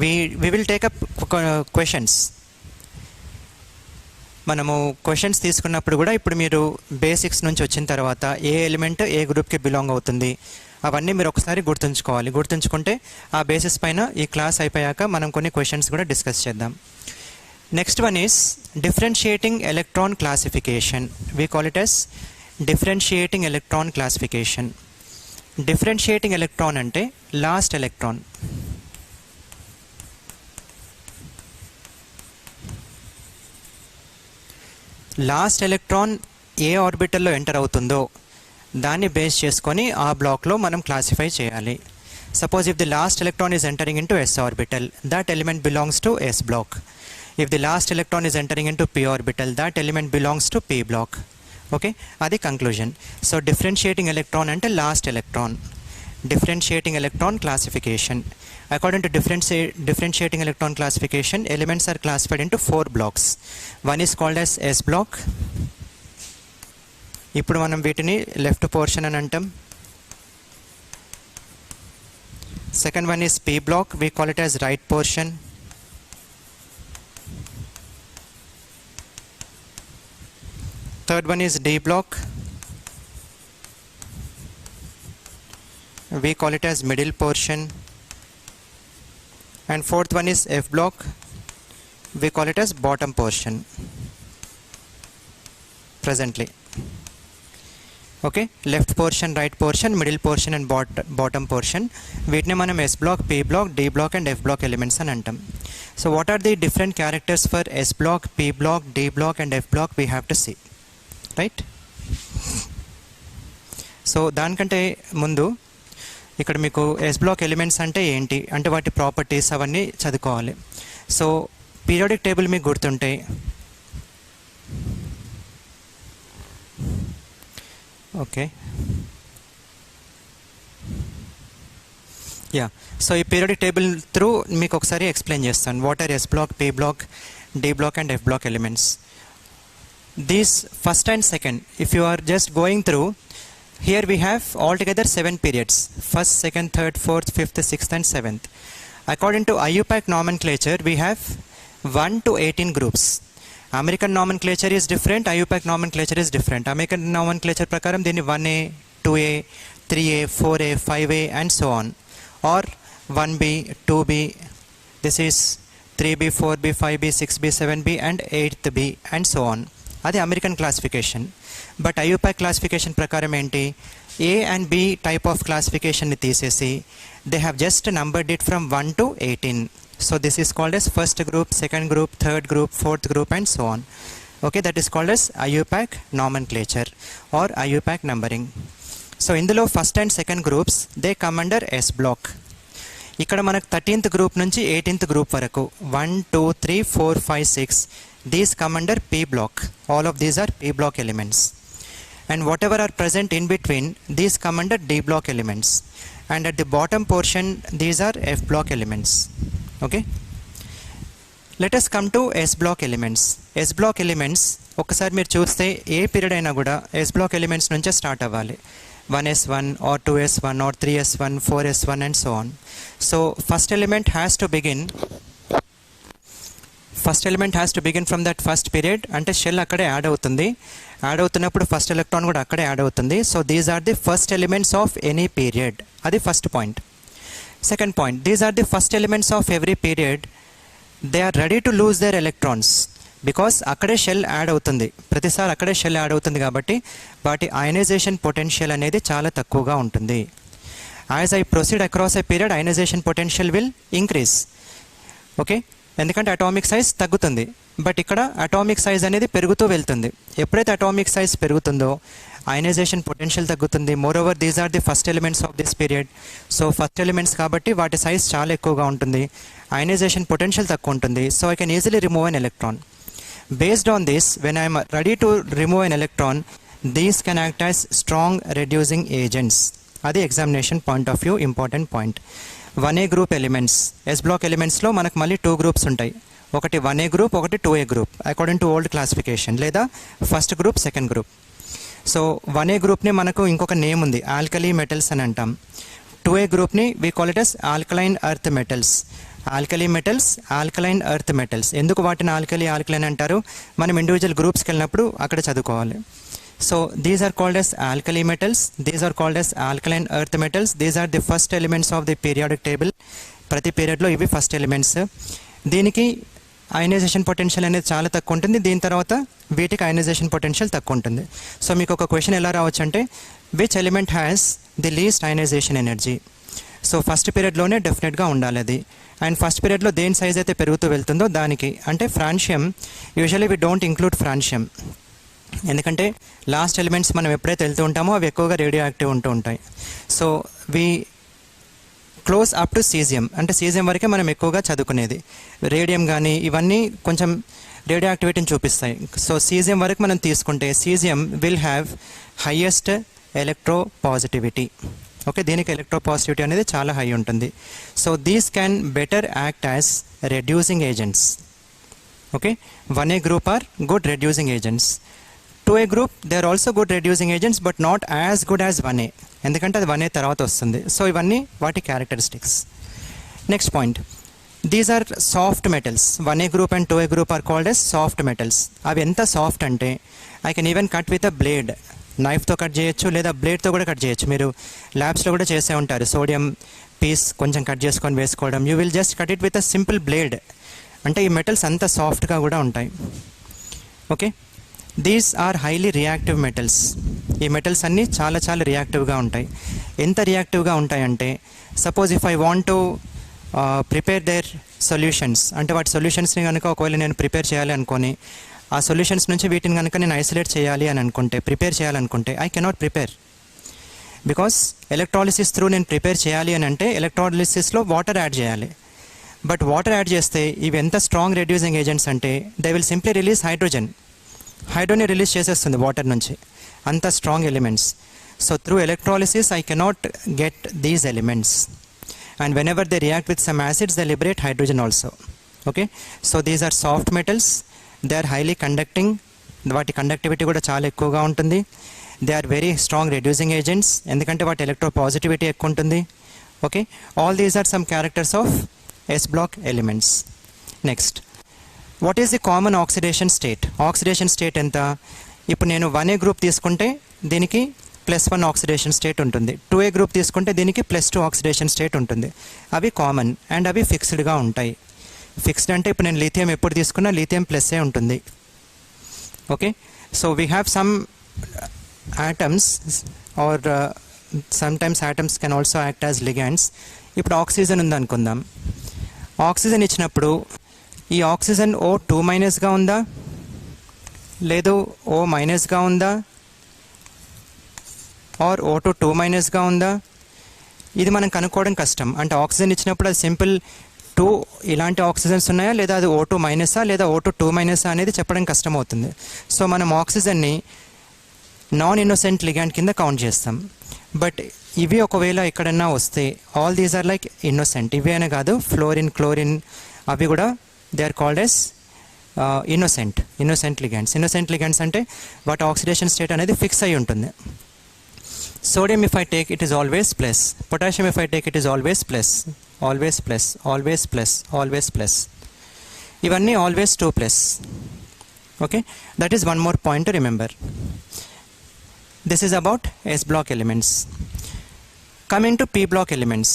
we will take up questions. మనము questions తీసుకున్నప్పుడు కూడా ఇప్పుడు మీరు basics నుంచి వచ్చిన తర్వాత ఏ ఎలిమెంట్ ఏ గ్రూప్కి బిలాంగ్ అవుతుంది అవన్నీ మీరు ఒకసారి గుర్తుంచుకోవాలి. గుర్తుంచుకుంటే ఆ బేసిస్ పైన ఈ క్లాస్ అయిపోయాక మనం కొన్ని క్వశ్చన్స్ కూడా డిస్కస్ చేద్దాం. Next one is differentiating electron classification. We call it as differentiating electron classification. Differentiating electron అంటే లాస్ట్ ఎలక్ట్రాన్. లాస్ట్ ఎలక్ట్రాన్ ఏ ఆర్బిటల్లో ఎంటర్ అవుతుందో దాన్ని బేస్ చేసుకొని ఆ బ్లాక్లో మనం క్లాసిఫై చేయాలి. Suppose if the last electron is entering in to S orbital, that element belongs to S block. If the last electron is entering in to P orbital, that element belongs to P block. Okay, అది conclusion. So differentiating electron అంటే last electron. Differentiating electron classification. According to differentiating electron classification, elements are classified into 4 blocks. One is called as S block. ఇప్పుడు మనం వీటిని left portion అని అంటాం. Second one is P block. We call it as right portion. Third one is D block. We call it as middle portion. And fourth one is F block. We call it as bottom portion presently. Okay, left portion, right portion, middle portion and bottom portion. వీటిని మనం S block, P block, D block and F block elements అని అంటాం. So what are the different characters for S block, P block, D block and F block? We have to see, right? So దానికంటే ముందు ఇక్కడ మీకు S block elements అంటే ఏంటి అంటే వాటి ప్రాపర్టీస్ అవన్నీ చదువుకోవాలి. సో పీరియాడిక్ టేబుల్ మీకు గుర్తుంటే, ఓకే యా, సో ఈ పీరియాడిక్ టేబుల్ త్రూ మీకు ఒకసారి ఎక్స్ప్లెయిన్ చేస్తాను. What are S block, P block, D block and F block elements. These first and second, if you are just going through, here we have altogether 7 periods: 1st, 2nd, 3rd, 4th, 5th, 6th and 7th. According to IUPAC nomenclature, we have 1 to 18 groups. American nomenclature is different, IUPAC nomenclature is different. American nomenclature prakaram dini 1A, 2A, 3A, 4A, 5A and so on, or 1B, 2B, this is 3B, 4B, 5B, 6B, 7B and 8th B and so on. అది American classification. But IUPAC classification ప్రకారం ఏంటి, A and B type of క్లాసిఫికేషన్ని తీసేసి they have just numbered it from 1 to 18. So this is called as first group, second group, third group, fourth group and so on. Okay, that is called as IUPAC nomenclature or IUPAC numbering. So ఇందులో first and second groups they come under S block. ఇక్కడ మనకు 13th group నుంచి 18th group వరకు 1, 2, 3, 4, 5, 6 these come under P block. All of these are P block elements, and whatever are present in between these come under D block elements, and at the bottom portion these are F block elements. Okay, let us come to S block elements. S block elements ఒకసారి మీరు చూస్తే a period అయినా కూడా S block elements నుంచే start అవ్వాలి. 1s1 or 2s1 or 3s1, 4s1 and so on. So first element has to begin first element has to begin from that first period, అంటే shell అక్కడే add అవుతుంది. Add అవుతున్నప్పుడు first electron కూడా అక్కడే add అవుతుంది. So these are the first elements of any period. అది first point. Second point, these are the first elements of every period. They are ready to lose their electrons because అక్కడే shell add అవుతుంది. ప్రతిసారి అక్కడే shell add అవుతుంది కాబట్టి వాటి ionisation potential అనేది చాలా తక్కువగా ఉంటుంది. As I proceed across a period ionization potential will increase. Okay, ఎందుకంటే అటామిక్ సైజ్ తగ్గుతుంది, బట్ ఇక్కడ అటామిక్ సైజ్ అనేది పెరుగుతూ వెళ్తుంది. ఎప్పుడైతే అటామిక్ సైజ్ పెరుగుతుందో అయనైజేషన్ పొటెన్షియల్ తగ్గుతుంది. Moreover these are the first elements of this period. So first elements కాబట్టి వాటి సైజ్ చాలా ఎక్కువగా ఉంటుంది, అయనైజేషన్ పొటెన్షియల్ తక్కువ ఉంటుంది. So I can easily remove an electron. Based on this, when I am ready to remove an electron, these can act as strong reducing agents. Adi examination point of view important point. 1A group elements, S block elements lo manaku malli two groups untayi. Okati 1A group, okati 2A group according to old classification, leda first group, second group. So 1A group ni manaku inkoka name undi, alkali metals ani antam. 2A group ni we call it as alkaline earth metals. Alkali metals, alkaline earth metals. ఎందుకు వాటిని alkaline అంటారు మనం individual గ్రూప్స్కి వెళ్ళినప్పుడు అక్కడ చదువుకోవాలి. So these are called as alkali metals, these are called as alkaline earth metals. These are the first elements of the periodic table. ప్రతి పీరియడ్లో ఇవి ఫస్ట్ ఎలిమెంట్స్. దీనికి అయనైజేషన్ పొటెన్షియల్ అనేది చాలా తక్కువ ఉంటుంది, దీని తర్వాత వీటికి అయనైజేషన్ పొటెన్షియల్ తక్కువ ఉంటుంది. సో మీకు ఒక క్వశ్చన్ ఎలా రావచ్చు అంటే which element has the least ionization energy. So first పీరియడ్లోనే డెఫినెట్గా ఉండాలి అది. అండ్ ఫస్ట్ పీరియడ్లో దేని సైజ్ అయితే పెరుగుతూ వెళ్తుందో దానికి, అంటే francium. Usually we don't include francium, ఎందుకంటే లాస్ట్ ఎలిమెంట్స్ మనం ఎప్పుడైతే వెళ్తూ ఉంటామో అవి ఎక్కువగా రేడియో యాక్టివ్ ఉంటూ ఉంటాయి. So we close up to caesium, అంటే సీజియం వరకే మనం ఎక్కువగా చదువుకునేది. రేడియం కానీ ఇవన్నీ కొంచెం రేడియో యాక్టివిటీని చూపిస్తాయి. సో సీజియం వరకు మనం తీసుకుంటే caesium will have highest electro positivity. Okay, దీనికి ఎలక్ట్రోపాజిటివిటీ అనేది చాలా హై ఉంటుంది. So these can better act as reducing agents. Okay, 1A group are good reducing agents. 2A group they are also good reducing agents but not as good as 1A, ఎందుకంటే అది 1A తర్వాత వస్తుంది. సో ఇవన్నీ వాటి characteristics. Next point, these are soft metals. 1A group and 2A group are called as soft metals. అవి ఎంత soft అంటే I can even cut with a blade. నైఫ్తో కట్ చేయొచ్చు లేదా బ్లేడ్తో కూడా కట్ చేయొచ్చు. మీరు ల్యాబ్స్లో కూడా చేసే ఉంటారు, సోడియం పీస్ కొంచెం కట్ చేసుకొని వేసుకోవడం. You will just cut it with a simple blade. అంటే ఈ మెటల్స్ అంత సాఫ్ట్గా కూడా ఉంటాయి. Okay, these are highly reactive metals. ఈ మెటల్స్ అన్నీ చాలా చాలా రియాక్టివ్గా ఉంటాయి. ఎంత రియాక్టివ్గా ఉంటాయంటే suppose if I want to prepare their solutions, అంటే వాటి సొల్యూషన్స్ని కనుక ఒకవేళ నేను ప్రిపేర్ చేయాలి అనుకొని ఆ సొల్యూషన్స్ నుంచి వీటిని కనుక నేను ఐసోలేట్ చేయాలి అని అనుకుంటే, ప్రిపేర్ చేయాలనుకుంటే I cannot prepare because electrolysis through నేను ప్రిపేర్ చేయాలి అని అంటే ఎలక్ట్రాలిసిస్లో వాటర్ యాడ్ చేయాలి. బట్ వాటర్ యాడ్ చేస్తే ఇవి ఎంత స్ట్రాంగ్ రెడ్యూసింగ్ ఏజెంట్స్ అంటే దే విల్ సింప్లీ రిలీజ్ హైడ్రోజన్ని రిలీజ్ చేసేస్తుంది వాటర్ నుంచి, అంత strong elements. So through electrolysis I cannot get these elements. And whenever they react with some acids they liberate hydrogen also. Okay, so these are soft metals. They are highly conducting, వాటి conductivity కూడా చాలా ఎక్కువగా ఉంటుంది. They are very strong reducing agents, ఎందుకంటే వాటి electropositivity ఎక్కువ ఉంటుంది. Okay, all these are some characters of S block elements. Next, what is the common oxidation state? Oxidation state ఎంత? ఇప్పుడు నేను 1A గ్రూప్ తీసుకుంటే దీనికి +1 ఆక్సిడేషన్ స్టేట్ ఉంటుంది. 2A గ్రూప్ తీసుకుంటే దీనికి +2 ఆక్సిడేషన్ స్టేట్ ఉంటుంది. అవి కామన్ అండ్ అవి ఫిక్స్డ్గా ఉంటాయి. ఫిక్స్డ్ అంటే ఇప్పుడు నేను లిథియం ఎప్పుడు తీసుకున్నా లిథియం ప్లస్ఏ ఉంటుంది. Okay, so we have some atoms or sometimes atoms can also act as ligands. ఇప్పుడు ఆక్సిజన్ ఉందనుకుందాం. ఆక్సిజన్ ఇచ్చినప్పుడు ఈ ఆక్సిజన్ O2- ఉందా, లేదు O- ఉందా, ఆర్ O2 ఉందా? ఇది మనం కనుక్కోవడం కష్టం. అంటే ఆక్సిజన్ ఇచ్చినప్పుడు అది సింపుల్ 2 ఇలాంటి ఆక్సిజన్స్ ఉన్నాయా, లేదా అది O2- లేదా O2 అనేది చెప్పడం కష్టమవుతుంది. సో మనం ఆక్సిజన్ని నాన్ ఇన్నోసెంట్ లిగాండ్ కింద కౌంట్ చేస్తాం. బట్ ఇవి ఒకవేళ ఎక్కడన్నా వస్తే all these are like innocent. ఇవి అనే కాదు, ఫ్లోరిన్, క్లోరిన్ అవి కూడా they are called as innocent ligands. Innocent ligands అంటే వాటి ఆక్సిడేషన్ స్టేట్ అనేది ఫిక్స్ అయి ఉంటుంది. Sodium if I take it is always plus. Potassium if I take it is always plus. Always plus, always plus, always plus. ఇవన్నీ always 2+. Okay, that is one more point to remember. This is about S block elements. Coming to P block elements.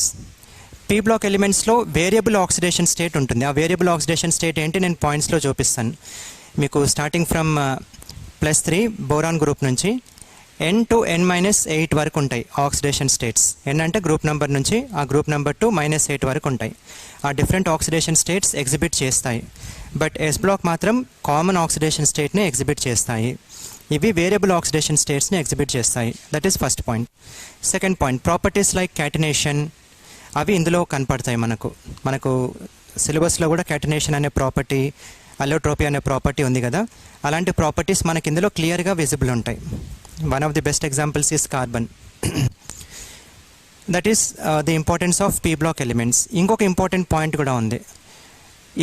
P block ఎలిమెంట్స్లో variable oxidation state ఉంటుంది. ఆ variable oxidation state ఏంటి నేను పాయింట్స్లో చూపిస్తాను మీకు. Starting from +3 boron group నుంచి N to N-8 వరకు ఉంటాయి ఆక్సిడేషన్ స్టేట్స్. N అంటే గ్రూప్ నెంబర్ నుంచి ఆ గ్రూప్ నెంబర్ టు -8 వరకు ఉంటాయి. ఆ డిఫరెంట్ ఆక్సిడేషన్ స్టేట్స్ ఎగ్జిబిట్ చేస్తాయి. బట్ S బ్లాక్ మాత్రం కామన్ ఆక్సిడేషన్ స్టేట్ని ఎగ్జిబిట్ చేస్తాయి. ఇవి వేరియబుల్ ఆక్సిడేషన్ స్టేట్స్ని ఎగ్జిబిట్ చేస్తాయి. That is first point. Second point, properties like catenation అవి ఇందులో కనపడతాయి. మనకు సిలబస్లో కూడా క్యాటినేషన్ అనే ప్రాపర్టీ, అలోట్రోపీ అనే ప్రాపర్టీ ఉంది కదా, అలాంటి ప్రాపర్టీస్ మనకి ఇందులో క్లియర్గా విజిబుల్ ఉంటాయి. One of the best examples is carbon. That is the importance of P block elements. ఇంకొక ఇంపార్టెంట్ పాయింట్ కూడా ఉంది.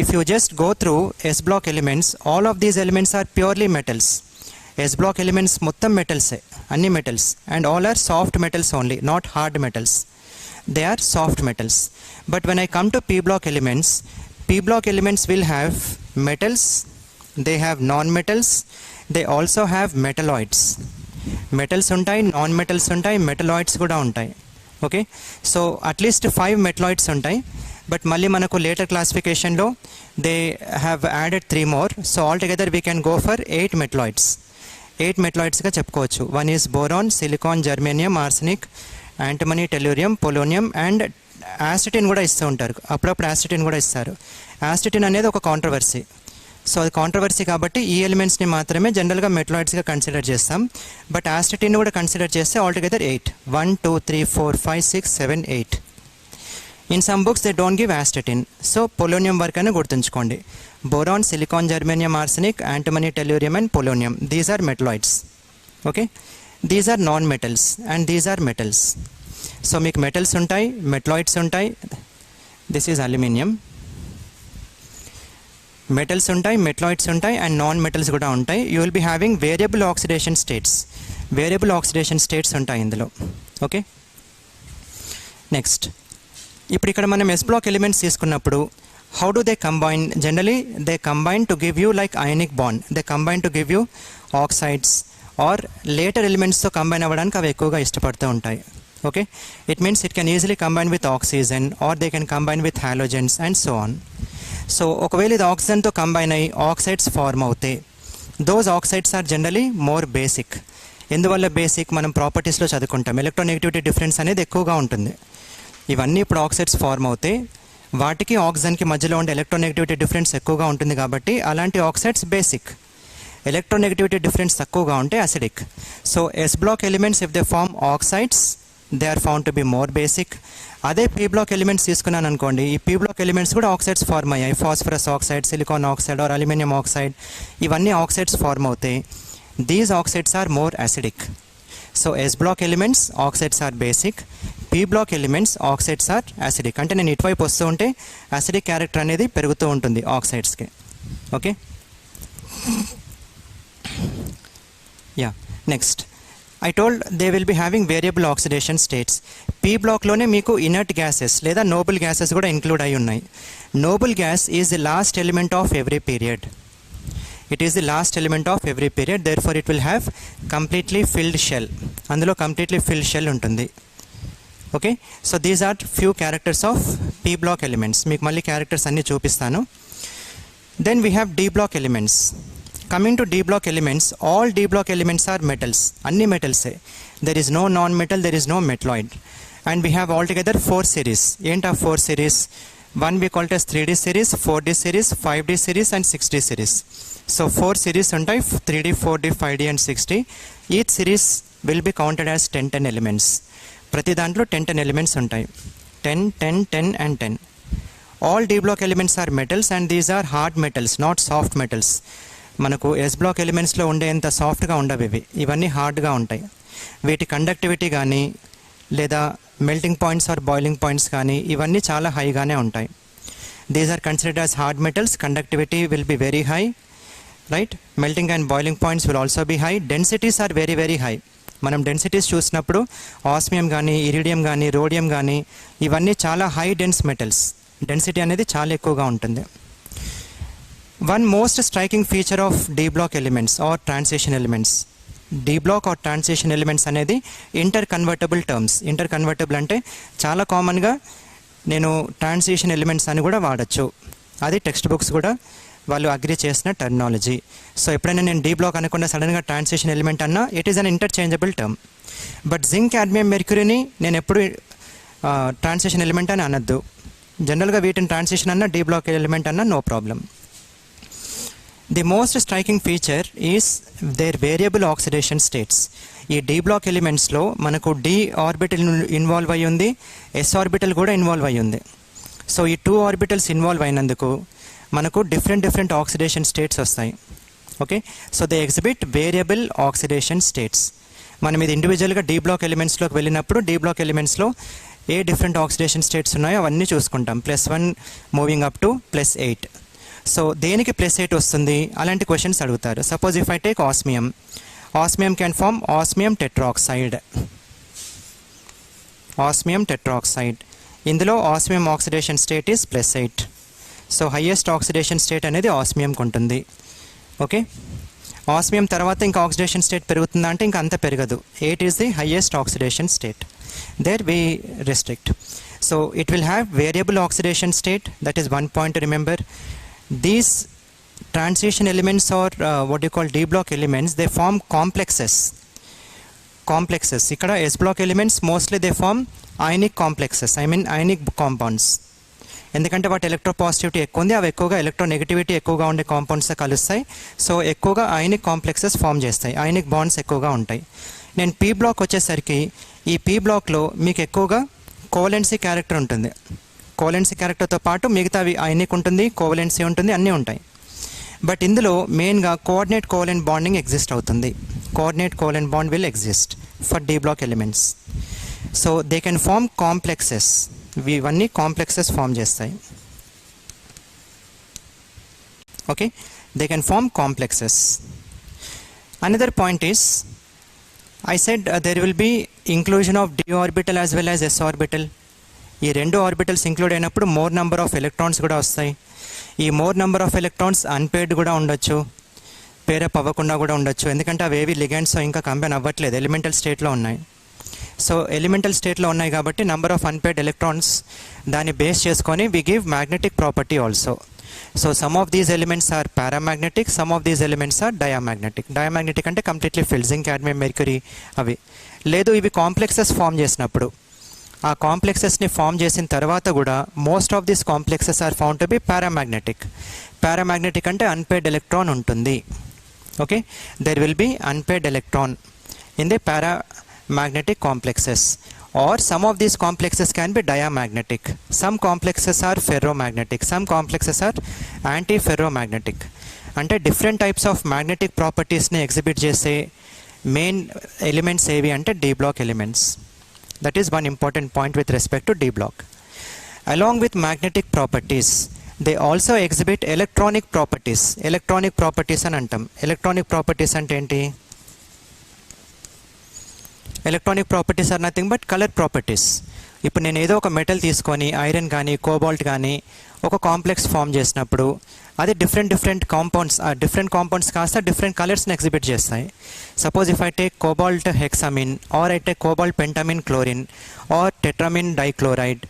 If you just go through S block elements, all of these elements are purely metals. S block elements మొత్తం మెటల్సే, అన్ని metals, and all are soft metals only, not hard metals. They are soft metals. But when I come to P block elements will have metals, they have non-metals, they also have metalloids. Metals ఉంటాయి, non-metals ఉంటాయి, metalloids కూడా ఉంటాయి. Okay, so at least 5 metalloids ఉంటాయి. But మళ్ళీ మనకు later క్లాసిఫికేషన్లో they have added 3 more. So all together we can go for 8 metalloids. 8 metalloidsగా చెప్పుకోవచ్చు. One is boron, silicon, germanium, arsenic, antimony, tellurium, polonium and astatine కూడా ఇస్తూ ఉంటారు. అప్పుడప్పుడు యాసిటిన్ కూడా ఇస్తారు. యాసిటిన్ అనేది ఒక కాంట్రవర్సీ. సో అది కాంట్రవర్సీ కాబట్టి ఈ ఎలిమెంట్స్ని మాత్రమే జనరల్గా మెటలాయిడ్స్గా కన్సిడర్ చేస్తాం. బట్ యాసిటిన్ కూడా కన్సిడర్ చేస్తే altogether 8. 1 2 3 4 5 6 7 8. In some books they don't give astatine. So polonium వరకు అని గుర్తుంచుకోండి. Boron, silicon, germanium, arsenic, antimony, tellurium and polonium, these are metalloids. Okay, these are non metals and these are metals. So మీకు metals ఉంటాయి, metalloids ఉంటాయి. This is aluminium. Metals ఉంటాయి, metalloids ఉంటాయి and non metals కూడా ఉంటాయి. You will be having variable oxidation states. Variable oxidation states ఉంటాయి ఇందులో. Okay, next ఇప్పుడు ఇక్కడ మనం S block ఎలిమెంట్స్ తీసుకున్నప్పుడు how do they combine? Generally they combine to give you like ionic bond. They combine to give you oxides or later elements తో combine అవ్వడానికి అవి ఎక్కువగా ఇష్టపడుతూ ఉంటాయి. Okay, it means it can easily combine with oxygen or they can combine with halogens and so on. So ఒకవేళ ఇది ఆక్సిజన్తో combine అయ్యి ఆక్సైడ్స్ ఫార్మ్ అవుతే those oxides are generally more basic. ఎందువల్ల బేసిక్? మనం ప్రాపర్టీస్లో చదువుకుంటాం. ఎలక్ట్రోనెగటివిటీ డిఫరెన్స్ అనేది ఎక్కువగా ఉంటుంది. ఇవన్నీ ఇప్పుడు ఆక్సైడ్స్ ఫార్మ్ అవుతే వాటికి ఆక్సిజన్కి మధ్యలో ఉండే ఎలక్ట్రోనెగటివిటీ డిఫరెన్స్ ఎక్కువగా ఉంటుంది కాబట్టి అలాంటి ఆక్సైడ్స్ బేసిక్. ఎలక్ట్రోనెగటివిటీ డిఫరెన్స్ తక్కువగా ఉంటే acidic. So S block elements if they form oxides they are found to be more basic. అదే P block ఎలిమెంట్స్ తీసుకున్నాను అనుకోండి, ఈ P block ఎలిమెంట్స్ కూడా ఆక్సైడ్స్ ఫార్మ్ అయ్యాయి. Phosphorus oxide, silicon oxide or aluminium oxide, ఇవన్నీ oxides form అవుతాయి. These oxides are more acidic. So S block elements oxides are basic, P block elements oxides are acidic. అంటే నేను ఇటువైపు వస్తూ ఉంటే acidic character అనేది పెరుగుతూ ఉంటుంది ఆక్సైడ్స్కి. Okay, yeah next I told they will be having variable oxidation states. P blockలోనే మీకు ఇనర్ట్ గ్యాసెస్ లేదా నోబుల్ గ్యాసెస్ కూడా ఇంక్లూడ్ అయి ఉన్నాయి. Noble gas is the last element of every period. It is the last element of every period, therefore it will have completely filled shell. అందులో completely filled shell ఉంటుంది. Okay, so these are few characters of P block elements. మీకు మళ్ళీ characters అన్నీ చూపిస్తాను. Then we have D block elements. Coming to D block elements, all D block elements are metals. అన్ని మెటల్సే. There is no non-metal, there is no metalloid. And we have altogether 4 series. ఏంటి ఆ 4 series? One we call it as 3D series, 4D series, 5D series and 6D series. So 4 series ఉంటాయి, 3D, 4D, 5D and 6D. Each series will be counted as 10 elements. ప్రతి దాంట్లో 10 elements ఉంటాయి. 10, 10, 10 and 10. All D block elements are metals and these are hard metals, not soft metals. మనకు S block ఎలిమెంట్స్లో ఉండేంత సాఫ్ట్గా ఉండవు ఇవన్నీ హార్డ్గా ఉంటాయి. వీటి కండక్టివిటీ కానీ లేదా melting points or boiling points కానీ ఇవన్నీ చాలా హైగానే ఉంటాయి. These are considered as hard metals. Conductivity will be very high, right? Melting and boiling points will also be high. Densities are very very high. మనం densities చూసినప్పుడు osmium కానీ, iridium కానీ, rhodium కానీ ఇవన్నీ చాలా హై డెన్స్ మెటల్స్. డెన్సిటీ అనేది చాలా ఎక్కువగా ఉంటుంది. One most striking feature of D block elements or transition elements, D block or transition elements అనేది ఇంటర్కన్వర్టబుల్ టర్మ్స్. ఇంటర్కన్వర్టబుల్ అంటే చాలా కామన్గా నేను ట్రాన్సిషన్ ఎలిమెంట్స్ అని కూడా వాడచ్చు. అది టెక్స్ట్ బుక్స్ కూడా వాళ్ళు అగ్రి చేసిన టర్మినాలజీ. సో ఎప్పుడైనా నేను D బ్లాక్ అనకుండా సడన్గా ట్రాన్సిషన్ ఎలిమెంట్ అన్నా it is an interchangeable term. But zinc, cadmium, మెర్క్యూరీని నేను ఎప్పుడు ట్రాన్సిషన్ ఎలిమెంట్ అని అనద్దు. జనరల్గా వీటిని ట్రాన్సిషన్ అన్న D బ్లాక్ ఎలిమెంట్ అన్న no problem. The most striking feature is their variable oxidation states. ఈ D బ్లాక్ ఎలిమెంట్స్లో మనకు D ఆర్బిటల్ ఇన్వాల్వ్ అయ్యి ఉంది, S ఆర్బిటల్ కూడా ఇన్వాల్వ్ అయ్యి ఉంది. సో ఈ 2 ఆర్బిటల్స్ ఇన్వాల్వ్ అయినందుకు మనకు డిఫరెంట్ ఆక్సిడేషన్ స్టేట్స్ వస్తాయి. Okay, so they exhibit variable oxidation states. మనం ఇది ఇండివిజువల్గా D బ్లాక్ ఎలిమెంట్స్లోకి వెళ్ళినప్పుడు D బ్లాక్ ఎలిమెంట్స్లో ఏ డిఫరెంట్ ఆక్సిడేషన్ స్టేట్స్ ఉన్నాయో అవన్నీ చూసుకుంటాం. +1 మూవింగ్ అప్ టు +8. సో దేనికి +8 వస్తుంది అలాంటి క్వశ్చన్స్ అడుగుతారు. Suppose if I take osmium, osmium can form osmium tetroxide. Osmium tetroxide, ఇందులో osmium oxidation state is +8. So highest oxidation state అనేది ఆస్మియంకి ఉంటుంది. ఓకే, ఆస్మియం తర్వాత ఇంకా ఆక్సిడేషన్ స్టేట్ పెరుగుతుందా అంటే ఇంకా అంత పెరగదు. 8 is the highest oxidation state. There we restrict. So it will have variable oxidation state. That is one point to remember. These transition elements or what you call D block elements, they form complexes. ఇక్కడ S block elements mostly they form ionic complexes, I mean ionic compounds. ఎందుకంటే వాటి ఎలక్ట్రోపాజిటివిటీ ఎక్కువ ఉంది, అవి ఎక్కువగా electronegativity ఎక్కువగా ఉండే compounds కలుస్తాయి. సో ఎక్కువగా అయనిక్ కాంప్లెక్సెస్ ఫామ్ చేస్తాయి, అయనిక్ బాండ్స్ ఎక్కువగా ఉంటాయి. నేను P బ్లాక్ వచ్చేసరికి ఈ P బ్లాక్లో మీకు ఎక్కువగా కోవలెన్సీ క్యారెక్టర్ ఉంటుంది. కోవలెన్సీ క్యారెక్టర్తో పాటు మిగతావి అయనిక్ ఉంటుంది, కోవలెన్సీ ఉంటుంది, అన్నీ ఉంటాయి. బట్ ఇందులో మెయిన్గా కోఆర్డినేట్ కోవలెంట్ బాండింగ్ ఎగ్జిస్ట్ అవుతుంది. Coordinate covalent bond will exist for D block elements. So they can form complexes. ఇవన్నీ కాంప్లెక్సెస్ ఫామ్ చేస్తాయి. Okay, they can form complexes. Another point is I said there will be inclusion of D orbital as well as S orbital. ఈ 2 orbitals include అయినప్పుడు more number of electrons కూడా వస్తాయి. ఈ more number of electrons unpaired కూడా ఉండొచ్చు, pair up అవ్వకుండా కూడా ఉండొచ్చు. ఎందుకంటే అవి ఏవి లిగెండ్స్ ఇంకా కంబైన్ అవ్వట్లేదు, ఎలిమెంటల్ స్టేట్లో ఉన్నాయి. సో ఎలిమెంటల్ స్టేట్లో ఉన్నాయి కాబట్టి నెంబర్ ఆఫ్ అన్పేర్డ్ ఎలక్ట్రాన్స్ దాన్ని బేస్ చేసుకొని we give magnetic property also. So some of these elements are paramagnetic, some of these elements are diamagnetic. Diamagnetic అంటే completely field, zinc, cadmium, mercury అవి. లేదు ఇవి complexes form చేసినప్పుడు, ఆ కాంప్లెక్సెస్ని form చేసిన తర్వాత కూడా most of these complexes are found to be paramagnetic. Paramagnetic అంటే అన్పేర్డ్ ఎలక్ట్రాన్ ఉంటుంది. Okay, there will be unpaired electron in the paramagnetic complexes. Or some of these complexes can be diamagnetic. Some complexes are ferromagnetic, some complexes are anti-ferromagnetic. అంటే different types of magnetic ప్రాపర్టీస్ని exhibit చేసే main elements ఏవి అంటే D block elements. That is one important point with respect to D block. Along with magnetic properties they also exhibit electronic properties. Electronic properties అని అంటాం. Electronic properties అంటే ఏంటి? Electronic properties are nothing but colour properties. ఇప్పుడు నేను ఏదో ఒక metal తీసుకొని iron కానీ కోబాల్ట్ కానీ ఒక కాంప్లెక్స్ ఫామ్ చేసినప్పుడు అది డిఫరెంట్ కాంపౌండ్స్, ఆ డిఫరెంట్ కాంపౌండ్స్ కాస్త డిఫరెంట్ కలర్స్ని ఎగ్జిబిట్ చేస్తాయి. Suppose if I take cobalt hexammine or I take cobalt pentammine chlorine or tetrammine dichloride.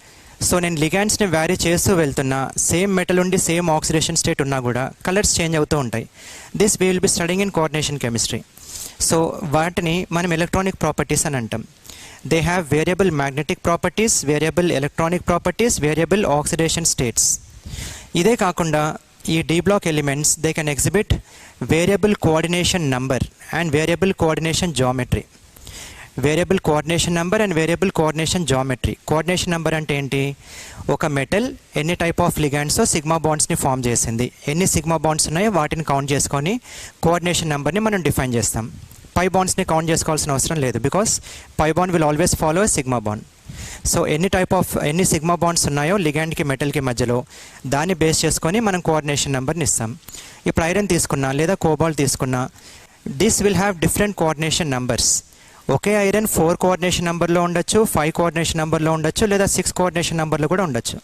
So నేను లిగాండ్స్ని వ్యారీ చేస్తూ వెళ్తున్నా, సేమ్ మెటల్ ఉండి సేమ్ ఆక్సిడేషన్ స్టేట్ ఉన్నా కూడా కలర్స్ చేంజ్ అవుతూ ఉంటాయి. This we will be studying in coordination chemistry. So వాటిని మనం ఎలక్ట్రానిక్ ప్రాపర్టీస్ అని అంటాం. They have variable magnetic properties, variable electronic properties, variable oxidation states. ఇదే కాకుండా ఈ D block elements they can exhibit variable coordination number and variable coordination geometry. Variable coordination number and variable coordination geometry. Coordination number అంటే ఏంటి? ఒక metal ఎన్ని type of ligands sigma బాండ్స్ని form చేసింది, ఎన్ని సిగ్మా బాండ్స్ ఉన్నాయో వాటిని కౌంట్ చేసుకొని కోఆర్డినేషన్ నెంబర్ని మనం డిఫైన్ చేస్తాం. పై బాండ్స్ని కౌంట్ చేసుకోవాల్సిన అవసరం లేదు, because pi bond will always follow sigma bond. So ఎన్ని సిగ్మా బాండ్స్ ఉన్నాయో లిగాండ్కి మెటల్కి మధ్యలో దాన్ని బేస్ చేసుకొని మనం కోఆర్డినేషన్ నెంబర్ని ఇస్తాం. ఇప్పుడు ఐరన్ తీసుకున్నా లేదా కోబాల్ట్ తీసుకున్నా, this will have different coordination numbers. Okay iron 4 coordination నెంబర్లో ఉండొచ్చు, 5 కోఆర్డినేషన్ నెంబర్లో ఉండొచ్చు, లేదా 6 కోఆర్డినేషన్ నెంబర్లో కూడా ఉండొచ్చు.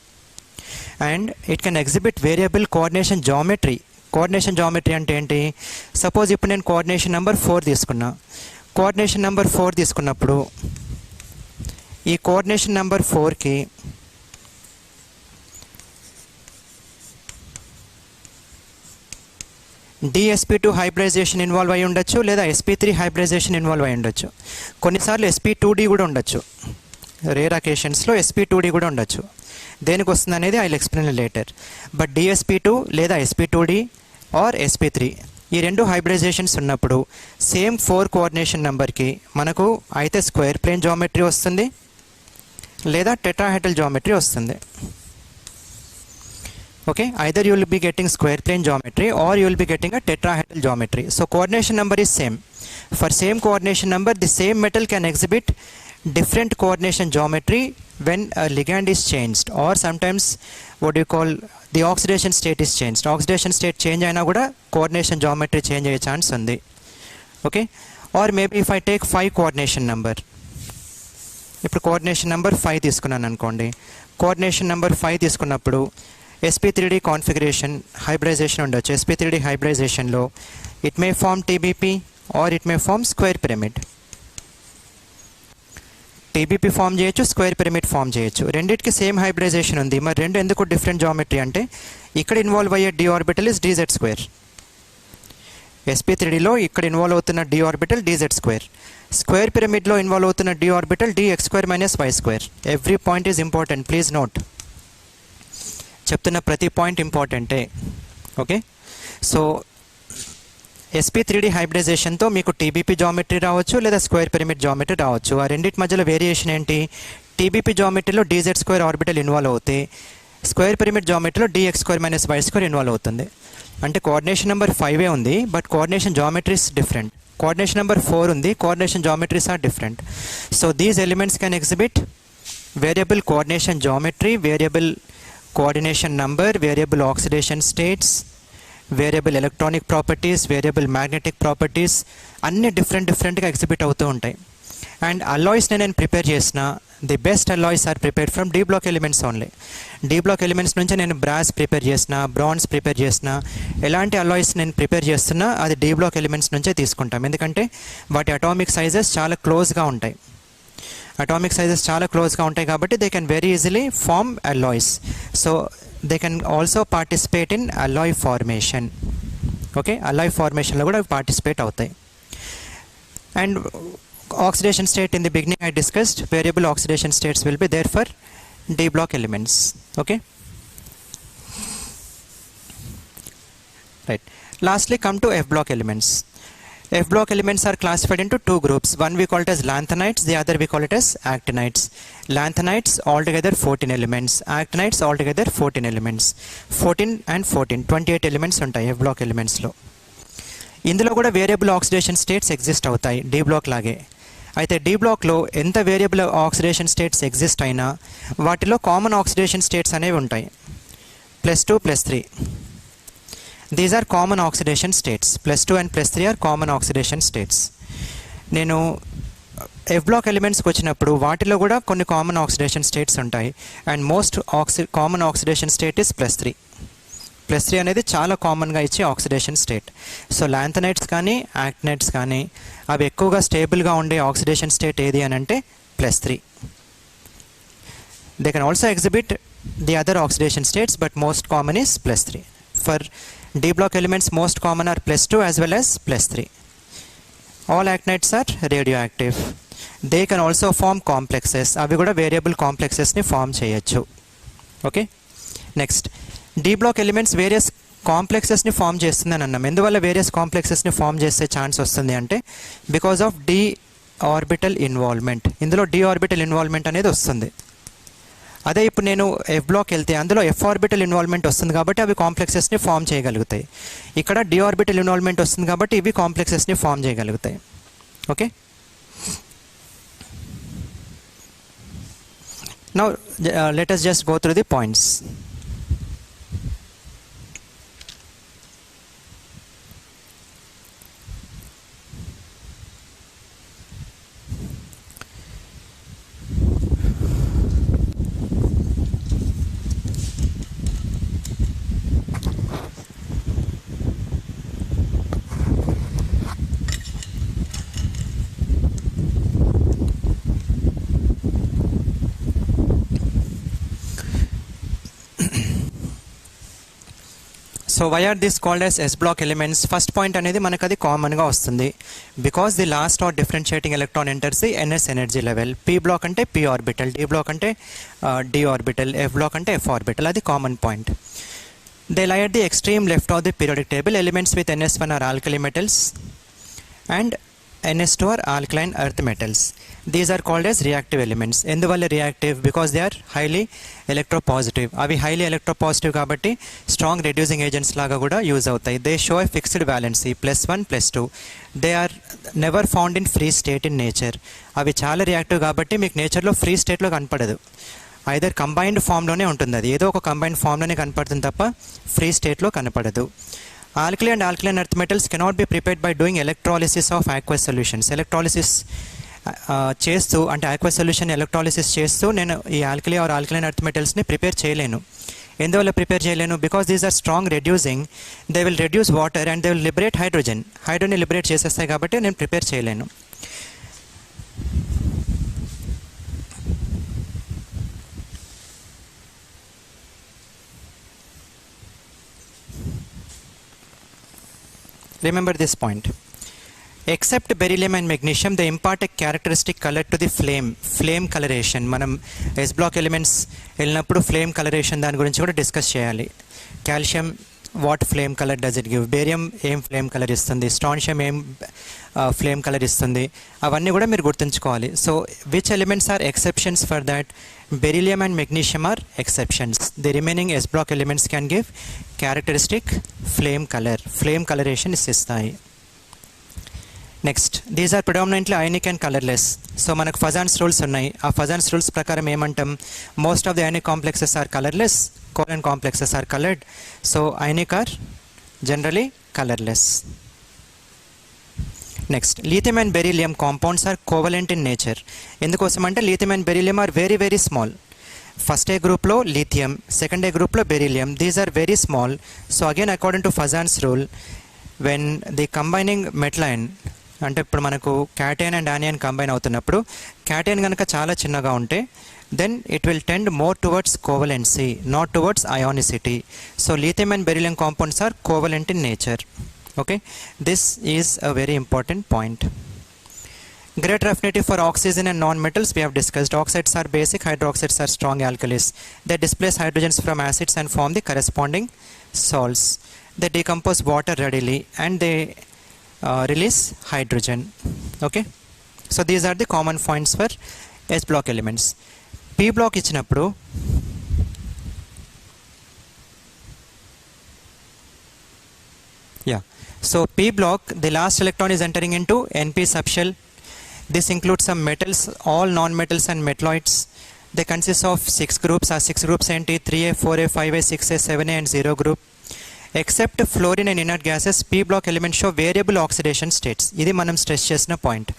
And it can exhibit variable coordination geometry. Coordination geometry అంటే ఏంటి? సపోజ్ ఇప్పుడు నేను కోఆర్డినేషన్ నెంబర్ 4 తీసుకున్నా. కోఆర్డినేషన్ నెంబర్ 4 తీసుకున్నప్పుడు ఈ కోఆర్డినేషన్ నెంబర్ 4కి DSP2 హైబ్రిడైజేషన్ ఇన్వాల్వ్ అయి ఉండొచ్చు, లేదా SP3 హైబ్రిడైజేషన్ ఇన్వాల్వ్ అయి ఉండొచ్చు. కొన్నిసార్లు SP2D కూడా ఉండొచ్చు. రేర్ అకేషన్స్లో SP2D కూడా ఉండొచ్చు. దేనికి వస్తుంది అనేది I will explain later. But DSP2 లేదా SP2D ఆర్ SP3 ఈ రెండు హైబ్రిడైజేషన్స్ ఉన్నప్పుడు సేమ్ 4 కోఆర్డినేషన్ నెంబర్కి మనకు అయితే స్క్వేర్ ప్లేన్ జామెట్రీ వస్తుంది, లేదా టెట్రాహెడ్రల్ జామెట్రీ వస్తుంది. Okay, either you will be getting square plane geometry or you will be getting a tetrahedral geometry. So coordination number is same. For same coordination number, the same metal can exhibit different coordination geometry when a ligand is changed, or sometimes what you call the oxidation state is changed. Oxidation state change aina kuda coordination geometry change aye chance undi. Okay, or maybe if I take 5 coordination number, ఇప్పుడు coordination number 5 తీసుకున్నాను అనుకోండి. Coordination number 5 తీసుకున్నప్పుడు SP3D configuration hybridization ఉండొచ్చు. SP3D హైబ్రిడైజేషన్లో it may form TBP or it may form square pyramid. TBP form చేయొచ్చు, square pyramid form చేయొచ్చు. రెండింటికి same hybridisation ఉంది. మరి రెండు ఎందుకు డిఫరెంట్ జామెట్రీ అంటే ఇక్కడ ఇన్వాల్వ్ అయ్యే d orbital is dz square. SP3Dలో ఇక్కడ ఇన్వాల్వ్ అవుతున్న d orbital dz square. Square పిరమిడ్లో ఇన్వాల్వ్ అవుతున్న d orbital dx square minus y square. Every point is important, please note. చెప్తున్న ప్రతి పాయింట్ ఇంపార్టెంటే. ఓకే, సో SP3D హైబ్రిడైజేషన్తో మీకు TBP జామెట్రీ రావచ్చు, లేదా స్క్వేర్ పిరమిడ్ జామెట్రీ రావచ్చు. ఆ రెండింటి మధ్యలో వేరియేషన్ ఏంటి? TBP జామెట్రీలో dz స్క్వేర్ ఆర్బిటల్ ఇన్వాల్వ్ అవుతే స్క్వేర్ పిరమిడ్ జామెట్రీలో dx square minus y square involve అవుతుంది. అంటే కోఆర్డినేషన్ నెంబర్ 5 ఉంది, but coordination geometries different. Coordination number 4 ఉంది, coordination geometries are different. So these elements can exhibit variable coordination geometry, variable coordination number, variable oxidation states, variable electronic properties, variable magnetic properties, అన్ని డిఫరెంట్గా exhibit అవుతూ ఉంటాయి. And అలాయ్స్ని నేను prepare చేసిన the best alloys are prepared from D block elements only. D block elements నుంచి నేను brass prepare చేసిన, bronze prepare చేసిన, ఎలాంటి అలాయ్స్ నేను ప్రిపేర్ చేస్తున్నా అది D బ్లాక్ ఎలిమెంట్స్ నుంచే తీసుకుంటాం. ఎందుకంటే వాటి అటామిక్ సైజెస్ చాలా క్లోజ్గా ఉంటాయి. అటామిక్ సైజెస్ చాలా క్లోజ్గా ఉంటాయి కాబట్టి they can very easily form alloys. So they can also participate in alloy formation. Okay, alloy ఫార్మేషన్లో కూడా పార్టిసిపేట్ అవుతాయి. And oxidation state in the beginning I discussed, variable oxidation states will be there for D block elements. Okay, right. Lastly come to F block elements. F block elements are classified into 2 groups. One we call it as lanthanides, the other we call it as actinides. Lanthanides altogether 14 elements, actinides altogether 14 elements. 14 and 14, 28 elements ఉంటాయి F block elements లో. ఇందులో కూడా variable oxidation states exist అవుతాయి D block లాగే. అయితే D blockలో ఎంత variable oxidation states exist అయినా వాటిలో కామన్ ఆక్సిడేషన్ స్టేట్స్ అనేవి ఉంటాయి, +2 +3. These are common oxidation states. +2 and +3 are common oxidation states. నేను F block ఎలిమెంట్స్కి వచ్చినప్పుడు వాటిలో కూడా కొన్ని కామన్ ఆక్సిడేషన్ స్టేట్స్ ఉంటాయి. And most common oxidation state is +3. +3 అనేది చాలా కామన్గా ఇచ్చే ఆక్సిడేషన్ స్టేట్. సో లాంథనైడ్స్ కానీ యాక్టినైడ్స్ కానీ అవి ఎక్కువగా స్టేబుల్గా ఉండే ఆక్సిడేషన్ స్టేట్ ఏది అని అంటే +3. They can also exhibit the other oxidation states, but most common is +3. For D block elements most common are +2 as well as +3. All actinides are radioactive. They can also form complexes. అవి కూడా variable కాంప్లెక్సెస్ని form చేయొచ్చు. Okay, next D block elements various కాంప్లెక్సెస్ని form చేస్తుందని అన్నాం. ఎందువల్ల various కాంప్లెక్సెస్ని form చేసే ఛాన్స్ వస్తుంది అంటే because of D orbital involvement. ఇందులో D ఆర్బిటల్ ఇన్వాల్వ్మెంట్ అనేది వస్తుంది. అదే ఇప్పుడు నేను F బ్లాక్ వెళ్తే అందులో F ఆర్బిటల్ ఇన్వాల్వ్మెంట్ వస్తుంది కాబట్టి అవి కాంప్లెక్సెస్ని ఫామ్ చేయగలుగుతాయి. ఇక్కడ D ఆర్బిటల్ ఇన్వాల్వ్మెంట్ వస్తుంది కాబట్టి ఇవి కాంప్లెక్సెస్ని ఫామ్ చేయగలుగుతాయి. Okay, now let us just go through the points. So why are this called as S block elements? First point అనేది మనకు అది కామన్గా వస్తుంది, because the last or differentiating electron enters the ns energy level. p block అంటే p orbital, d block అంటే d orbital, f block అంటే f orbital. అది common point. They lie at the extreme left of the periodic table. Elements with ns1 are alkali metals and ns2 are alkaline earth metals. These are called as reactive elements. ఎందువల్ల reactive? Because they are highly electropositive. అవి highly electropositive కాబట్టి strong reducing agents లాగా కూడా use అవుతాయి. They show a fixed valency +1 +2. They are never found in free state in nature. అవి చాలా reactive కాబట్టి మీకు నేచర్లో ఫ్రీ స్టేట్లో కనపడదు, ఐదర్ కంబైన్డ్ ఫామ్లోనే ఉంటుంది. అది ఏదో ఒక కంబైన్డ్ ఫామ్లోనే కనపడుతుంది తప్ప ఫ్రీ స్టేట్లో కనపడదు. Alkali and alkaline earth metals cannot be prepared by doing electrolysis of aqueous solutions. Electrolysis చేస్తూ అంటే aqueous solution electrolysis చేస్తూ నేను ఈ alkali or alkaline earth metals ని ప్రిపేర్ చేయలేను. ఎందువల్ల ప్రిపేర్ చేయలేను? Because these are strong reducing. They will reduce water and they will liberate hydrogen. హైడ్రోజన్ని లిబరేట్ చేసేస్తాయి కాబట్టి నేను ప్రిపేర్ చేయలేను. Remember this point. Except beryllium and magnesium, they impart a characteristic color to the flame coloration. మనం S block elements వెళ్ళినప్పుడు flame coloration దాని గురించి కూడా డిస్కస్ చేయాలి. Calcium what flame colour does it give, barium ఏం flame colour ఇస్తుంది, strontium ఏం flame colour ఇస్తుంది, అవన్నీ కూడా మీరు గుర్తుంచుకోవాలి. So which elements are exceptions for that? Beryllium and magnesium are exceptions. The remaining S block elements can give characteristic flame coloration ఇస్తాయి. Next, these are predominantly ionic and colourless. So మనకు Fajans rules ఉన్నాయి. ఆ Fajans rules ప్రకారం ఏమంటాం? Most of the ionic complexes are colourless, covalent complexes are coloured. So ionic are generally colourless. Next, lithium and beryllium compounds are covalent in nature. ఎందుకోసం అంటే lithium and beryllium are very very small. First A గ్రూప్లో lithium, second A గ్రూప్లో beryllium. These are very small. So again according to Fajans rule, when the combining metal ion అంటే ఇప్పుడు మనకు క్యాటైన్ and onion combine అవుతున్నప్పుడు క్యాటైన్ కనుక చాలా చిన్నగా ఉంటే then it will tend more towards covalency, not towards ionicity. So lithium and beryllium compounds are covalent in nature. Okay, this is a very important point. Greater affinity for oxygen and non-metals we have discussed. Oxides are basic, hydroxides are strong alkalis. They displace hydrogens from acids and form the corresponding salts. They decompose water readily and they release hydrogen. Okay, so these are the common points for S block elements. P block ఇచ్చినప్పుడు so P block, the last electron is entering into NP subshell. This includes some metals, all non-metals and metalloids. They consist of 6 groups. 6 groups ఏంటి? 3A, 4A, 5A, 6A, 7A and 0 group. Except fluorine and inert gases, P block elements show variable oxidation states. ఇది మనం stress చేసిన point.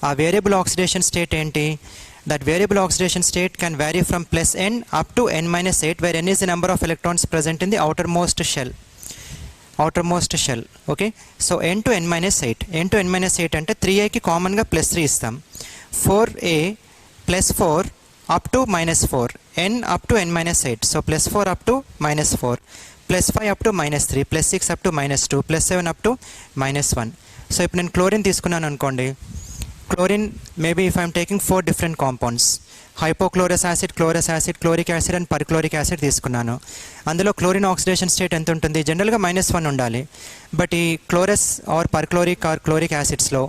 ఆ variable oxidation state ఏంటి? That variable oxidation state can vary from +n up to n-8, where n is the number of electrons present in the outermost shell. Okay, so n to n-8. n to n-8 అంటే 3a కి కామన్గా +3 ఇస్తాం. 4a +4 up to -4, n up to n-8. So +4 up to -4, +5 up to -3, +6 up to -2, +7 up to -1. So ఇప్పుడు నేను chlorine తీసుకున్నాను అనుకోండి. Chlorine, maybe if I am taking 4 different compounds, hypochlorous acid, chlorous acid, chloric acid and perchloric acid తీసుకున్నాను. అందులో chlorine oxidation state ఎంత ఉంటుంది? జనరల్గా -1 ఉండాలి. బట్ ఈ chlorous or perchloric or chloric యాసిడ్స్లో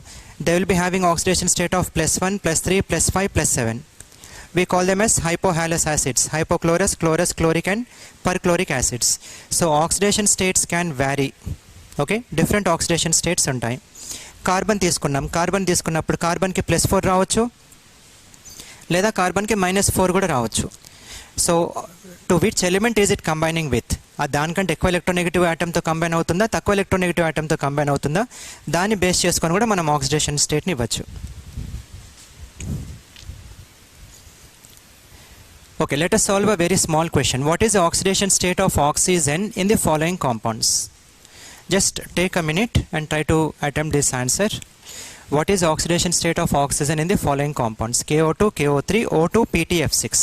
they will be having oxidation state of +1, +3, +5, +7. We call them as hypohalous acids, hypochlorous, chlorous, chloric and perchloric acids. So oxidation states can vary. Okay, different oxidation states ఉంటాయి. Carbon తీసుకున్నాం. Carbon తీసుకున్నప్పుడు కార్బన్కి +4 రావచ్చు, లేదా కార్బన్కి -4 కూడా రావచ్చు. So to which element is it combining with? దానికంటే ఎక్కువ electronegative ఆటంతో combine అవుతుందా, తక్కువ ఎలక్ట్రోనెగటివ్ ఆటంతో కంబైన్ అవుతుందా, దాన్ని బేస్ చేసుకొని కూడా మనం ఆక్సిడేషన్ స్టేట్ని ఇవ్వచ్చు. Okay, let us solve a very small question. What is the oxidation state of oxygen in the following compounds? Just take a minute and try to attempt this answer. What is the oxidation state of oxygen in the following compounds? KO2, KO3, O2, PTF6.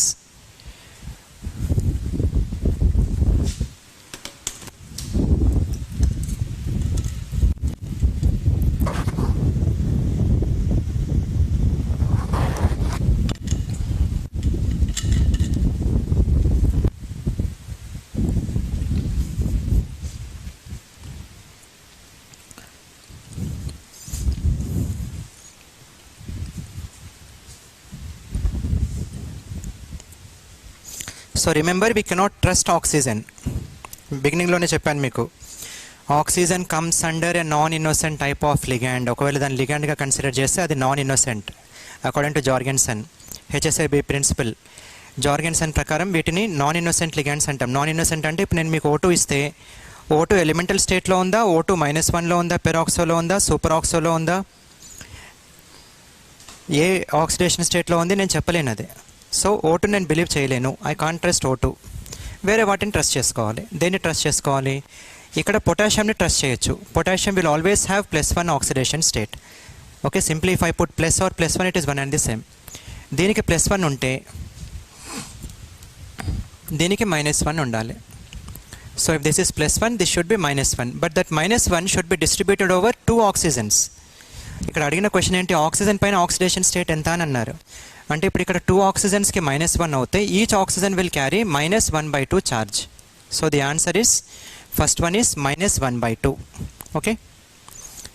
So remember we cannot trust oxygen. బిగినింగ్లోనే చెప్పాను మీకు, oxygen comes under a non innocent type of ligand. ఒకవేళ దాన్ని లిగాండ్గా consider చేస్తే అది non innocent according to Jorgensen HSIB principle. Jorgensen ప్రకారం వీటిని నాన్ ఇన్నోసెంట్ లిగాండ్స్ అంటాం. నాన్ ఇన్నోసెంట్ అంటే ఇప్పుడు నేను మీకు O2 ఇస్తే O2 ఎలిమెంటల్ స్టేట్లో ఉందా, O2 -1లో ఉందా, పెరాక్సోలో ఉందా, సూపర్ ఆక్సోలో ఉందా, ఏ ఆక్సిడేషన్ స్టేట్లో ఉంది నేను చెప్పలేను అది. సో O2 నేను బిలీవ్ చేయలేను, ఐ కాంట్ ట్రస్ట్ O2. వేరే వాటిని ట్రస్ట్ చేసుకోవాలి. దేన్ని ట్రస్ట్ చేసుకోవాలి? ఇక్కడ పొటాషియంని ట్రస్ట్ చేయొచ్చు. Potassium will always have +1 oxidation state. Okay, simply if I put plus or +1 it is one and the same. దీనికి +1 ఉంటే దీనికి -1 ఉండాలి. So if this is +1 this should be -1, but that -1 should be distributed over 2 oxygens. ఇక్కడ అడిగిన question ఏంటి, oxygen పైన oxidation state ఎంత అని అన్నారు. అంటే ఇప్పుడు ఇక్కడ 2 ఆక్సిజన్స్కి -1 అవుతే each oxygen will carry -1/2 charge. So the answer is first one is -1/2. Okay,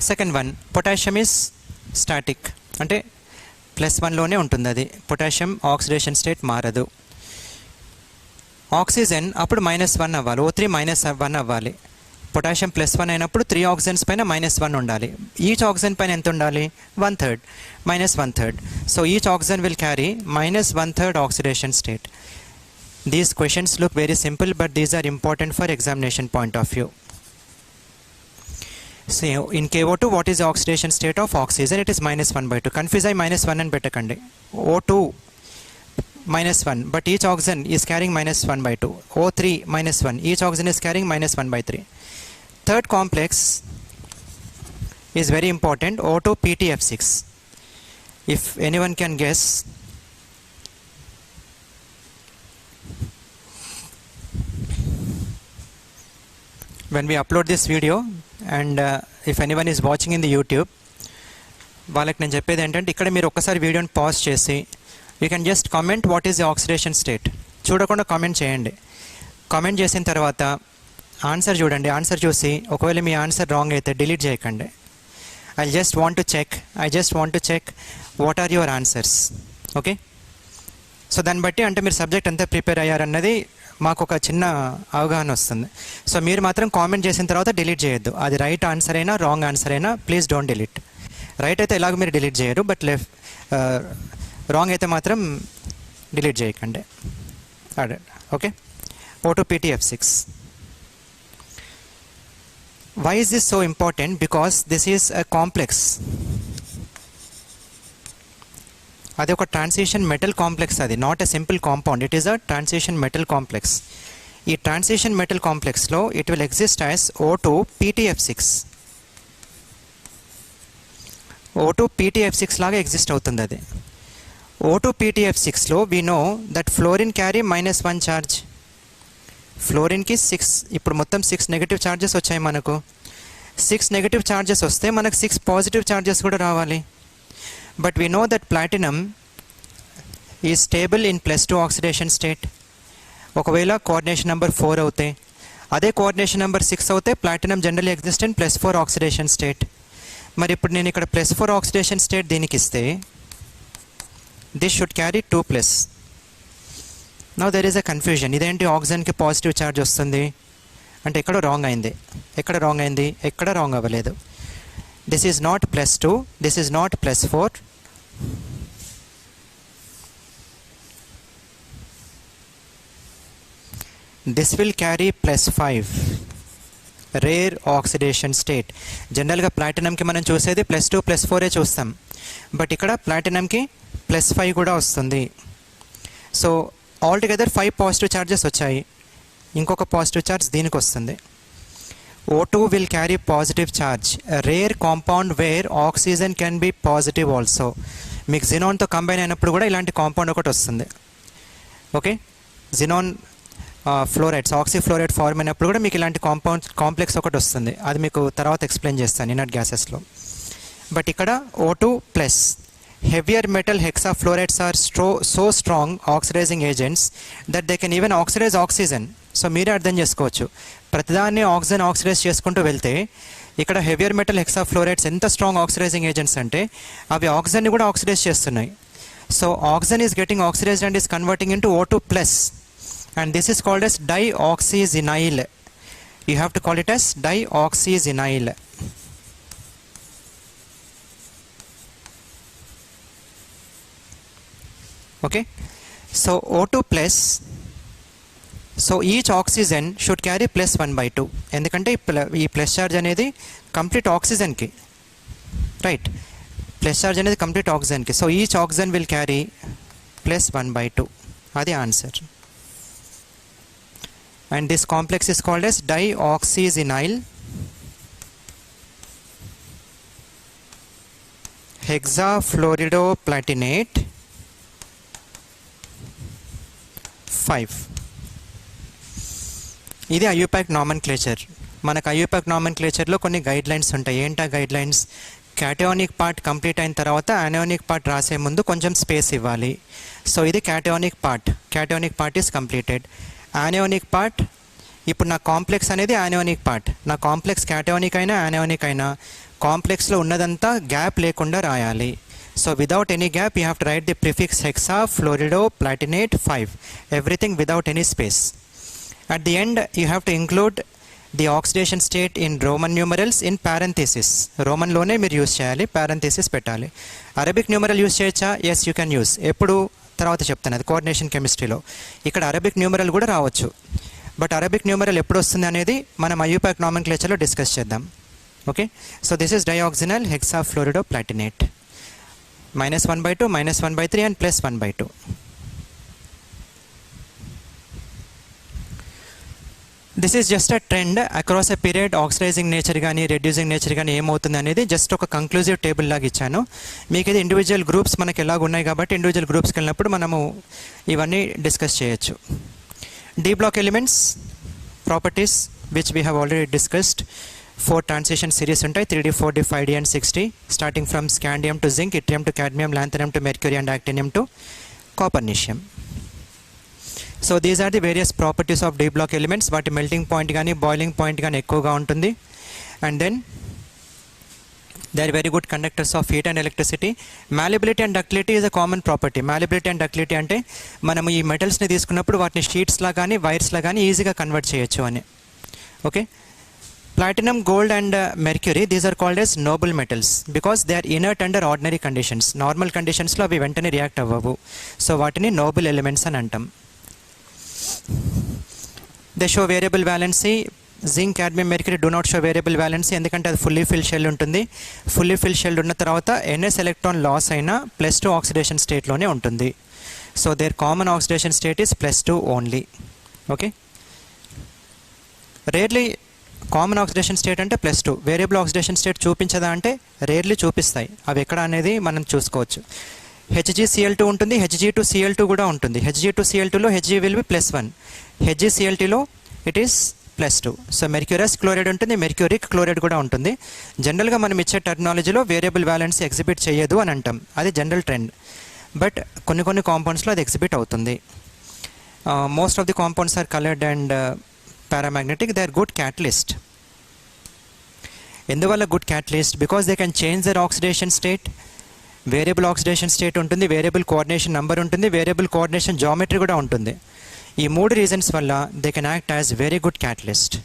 second one potassium is static, అంటే +1లోనే ఉంటుంది అది. పొటాషియం ఆక్సిడేషన్ స్టేట్ మారదు. ఆక్సిజన్ అప్పుడు -1 అవ్వాలి, O3 -1 అవ్వాలి. పొటాషియం +1 అయినప్పుడు 3 ఆక్సిజన్స్ పైన -1 ఉండాలి. ఈచ్ ఆక్సిజన్ పైన ఎంత ఉండాలి? 1/3 -1/3. So each oxygen will carry -1/3 oxidation state. These questions look very simple, but these are important for examination point of view. So in KO2 what is the oxidation state of oxygen? It is -1/2. Confuse I -1 and పెట్టకండి. O2 -1, but each oxygen is carrying -1/2. O3 -1, each oxygen is carrying -1/3. Third complex is very important, O2-PTF6. If anyone can guess, when we upload this video and if anyone is watching in the YouTube, వాళ్ళకి నేను చెప్పేది ఏంటంటే ఇక్కడ మీరు ఒక్కసారి వీడియోని pause చేసి you can just comment what is the oxidation state. చూడకుండా కామెంట్ చేయండి. కామెంట్ చేసిన తర్వాత ఆన్సర్ చూడండి. ఆన్సర్ చూసి ఒకవేళ మీ ఆన్సర్ రాంగ్ అయితే డిలీట్ చేయకండి. I just want to check what are your answers. Okay, so దాన్ని బట్టి అంటే మీరు సబ్జెక్ట్ ఎంత ప్రిపేర్ అయ్యారన్నది మాకు ఒక చిన్న అవగాహన వస్తుంది. సో మీరు మాత్రం కామెంట్ చేసిన తర్వాత డిలీట్ చేయొద్దు. అది రైట్ ఆన్సర్ అయినా రాంగ్ ఆన్సర్ అయినా ప్లీజ్ డోంట్ డిలీట్. రైట్ అయితే ఎలాగో మీరు డిలీట్ చేయరు, బట్ రాంగ్ అయితే మాత్రం డిలీట్ చేయకండి. Okay, O2-PTF6. Why is this so important? Because this is a complex. అది ఒక ట్రాన్సిషన్ మెటల్ కాంప్లెక్స్, అది not a simple compound, it is a transition metal complex. ఈ ట్రాన్సిషన్ మెటల్ కాంప్లెక్స్లో it will exist as O2-PTF6. O2-PTF6 లాగా exist అవుతుంది అది. O2-PTF6లో we know that fluorine carry -1 charge. ఫ్లోరిన్కి 6, ఇప్పుడు మొత్తం 6 నెగిటివ్ ఛార్జెస్ వచ్చాయి మనకు. 6 నెగిటివ్ ఛార్జెస్ వస్తే మనకు 6 పాజిటివ్ ఛార్జెస్ కూడా రావాలి. But we know that platinum is stable in +2 oxidation state. ఒకవేళ కోఆర్డినేషన్ నెంబర్ 4 అవుతే, అదే కోఆర్డినేషన్ నెంబర్ 6 అవుతే platinum generally exist in +4 oxidation state. మరి ఇప్పుడు నేను ఇక్కడ +4 ఆక్సిడేషన్ స్టేట్ దీనికి ఇస్తే this should carry 2+. Now there is a confusion, ఇదేంటి ఆక్సిజన్కి పాజిటివ్ ఛార్జ్ వస్తుంది అంటే ఎక్కడ రాంగ్ అయింది, ఎక్కడ రాంగ్ అవ్వలేదు. This is not +2, this is not +4. This will carry +5, rare oxidation state. జనరల్గా ప్లాటినంకి మనం చూసేది +2 +4 చూస్తాం, బట్ ఇక్కడ ప్లాటినంకి +5 కూడా వస్తుంది. సో ఆల్టుగెదర్ 5 పాజిటివ్ ఛార్జెస్ వచ్చాయి, ఇంకొక పాజిటివ్ ఛార్జ్ దీనికి వస్తుంది. O2 will carry positive charge, a rare compound where oxygen can be positive also. మీకు జినాన్తో కంబైన్ అయినప్పుడు కూడా ఇలాంటి కాంపౌండ్ ఒకటి వస్తుంది. ఓకే, జినాన్ ఫ్లోరైడ్స్, ఆక్సిఫ్లోరైడ్ ఫార్మ్ అయినప్పుడు కూడా మీకు ఇలాంటి కాంప్లెక్స్ ఒకటి వస్తుంది. అది మీకు తర్వాత ఎక్స్ప్లెయిన్ చేస్తాను ఇనర్ట్ గ్యాసెస్లో. బట్ ఇక్కడ O2+, heavier metal hexafluorides are so strong oxidizing agents that they can even oxidize oxygen. So మీరే అర్థం చేసుకోవచ్చు, ప్రతిదాన్ని ఆక్సిజన్ ఆక్సిడైజ్ చేసుకుంటూ వెళ్తే ఇక్కడ హెవియర్ మెటల్ హెక్సాఫ్లోరైడ్స్ ఎంత స్ట్రాంగ్ ఆక్సిడైజింగ్ ఏజెంట్స్ అంటే అవి ఆక్సిజన్ని కూడా ఆక్సిడైజ్ చేస్తున్నాయి. So oxygen is getting oxidized and is converting into O2+. and this is called as dioxyzenyl. You have to call it as dioxyzenyl. Okay, so O2 plus, so each oxygen should carry plus 1/2, ఎందుకంటే ఈ plus charge అనేది complete ఆక్సిజన్కి, right, plus charge అనేది complete ఆక్సిజన్కి. So each oxygen will carry plus 1/2, అది answer. And this complex is called as dioxyzenyl hexafluoridoplatinate 5. ఇది IUPAC నామన్క్లేచర్. మనకు IUPAC నామన్క్లేచర్లో కొన్ని గైడ్ లైన్స్ ఉంటాయి. ఏంటా guide lines? Cationic part complete అయిన తర్వాత యానయానిక్ పార్ట్ రాసే ముందు కొంచెం స్పేస్ ఇవ్వాలి. సో ఇది cationic part is completed. Anionic part, ఇప్పుడు నా కాంప్లెక్స్ అనేది యానయానిక్ పార్ట్, నా కాంప్లెక్స్ క్యాటయానిక్ అయినా యానయానిక్ అయినా కాంప్లెక్స్లో ఉన్నదంతా గ్యాప్ లేకుండా రాయాలి. So without any gap you have to write the prefix hexafluoridoplatinate 5, everything without any space. At the end you have to include the oxidation state in Roman numerals in parenthesis. రోమన్లోనే మీరు use చేయాలి, parenthesis పెట్టాలి. Arabic numeral use చేయొచ్చా? Yes, you can use. ఎప్పుడు? తర్వాత చెప్తాను, అది coordination కెమిస్ట్రీలో. ఇక్కడ అరబిక్ న్యూమరల్ కూడా రావచ్చు, బట్ అరబిక్ న్యూమరల్ ఎప్పుడు వస్తుంది అనేది మనం IUPAC నామన్క్లేచర్లో డిస్కస్ చేద్దాం. Okay, so this is dioxygenyl hexafluoridoplatinate -1/2, -1/3 and +1/2. This is just a trend across a period. Oxidising nature కానీ రెడ్యూసింగ్ నేచర్ కానీ ఏమవుతుంది అనేది జస్ట్ ఒక కంక్లూజివ్ టేబుల్ లాగా ఇచ్చాను మీకు. ఇది ఇండివిజువల్ గ్రూప్స్ మనకి ఎలాగ ఉన్నాయి కాబట్టి ఇండివిజువల్ గ్రూప్స్కి వెళ్ళినప్పుడు మనము ఇవన్నీ డిస్కస్ చేయొచ్చు. D block elements properties which we have already discussed. 4 transition series ఉంటాయి, 3D, 4D, 5D and 6D, starting from scandium to zinc, yttrium to cadmium, lanthanum to mercury and actinium to copernicium. So these are the various properties of D block elements. వాటి melting point కానీ boiling point కానీ ఎక్కువగా ఉంటుంది. And then they are very good conductors of heat and electricity. Malleability and ductility is a common property. మ్యాలిబిలిటీ and ductility అంటే మనం ఈ మెటల్స్ని తీసుకున్నప్పుడు వాటిని షీట్స్లా కానీ వైర్స్లా కానీ ఈజీగా కన్వర్ట్ చేయొచ్చు అని. Okay, platinum, gold and mercury, these are called as noble metals because they are inert under ordinary conditions. Normal conditions lo avi ventane react avvavu, so vaatini noble elements ani antam. They show variable valency. Zinc, cadmium, mercury do not show variable valency endukante adi fully filled shell untundi. Fully filled shell unna tarvata ns electron loss aina +2 oxidation state lone untundi. So their common oxidation state is +2 only. Okay, rarely common oxidation state అంటే +2. Variable oxidation state చూపించదా అంటే rarely చూపిస్తాయి. అవి ఎక్కడ అనేది మనం చూసుకోవచ్చు. HgCl2 ఉంటుంది, Hg2Cl2 కూడా ఉంటుంది. Hg2Cl2లో Hg విల్ బి +1, HgCl2లో it is +2. So mercurous chloride ఉంటుంది, మెర్క్యూరిక్ క్లోరైడ్ కూడా ఉంటుంది. జనరల్గా మనం ఇచ్చే టెర్మినాలజీలో వేరియబుల్ వ్యాలెన్సీ ఎగ్జిబిట్ చేయదు అని అంటాం, అది జనరల్ ట్రెండ్. బట్ కొన్ని కాంపౌండ్స్లో అది ఎగ్జిబిట్ అవుతుంది. Most of the compounds are coloured and paramagnetic. They are good catalyst. ఎందువల్ల good catalyst? Because they can change their oxidation state. Variable oxidation state ఉంటుంది, variable coordination number ఉంటుంది, variable coordination geometry కూడా ఉంటుంది. ఈ 3 reasons వల్ల they can act as very good catalyst.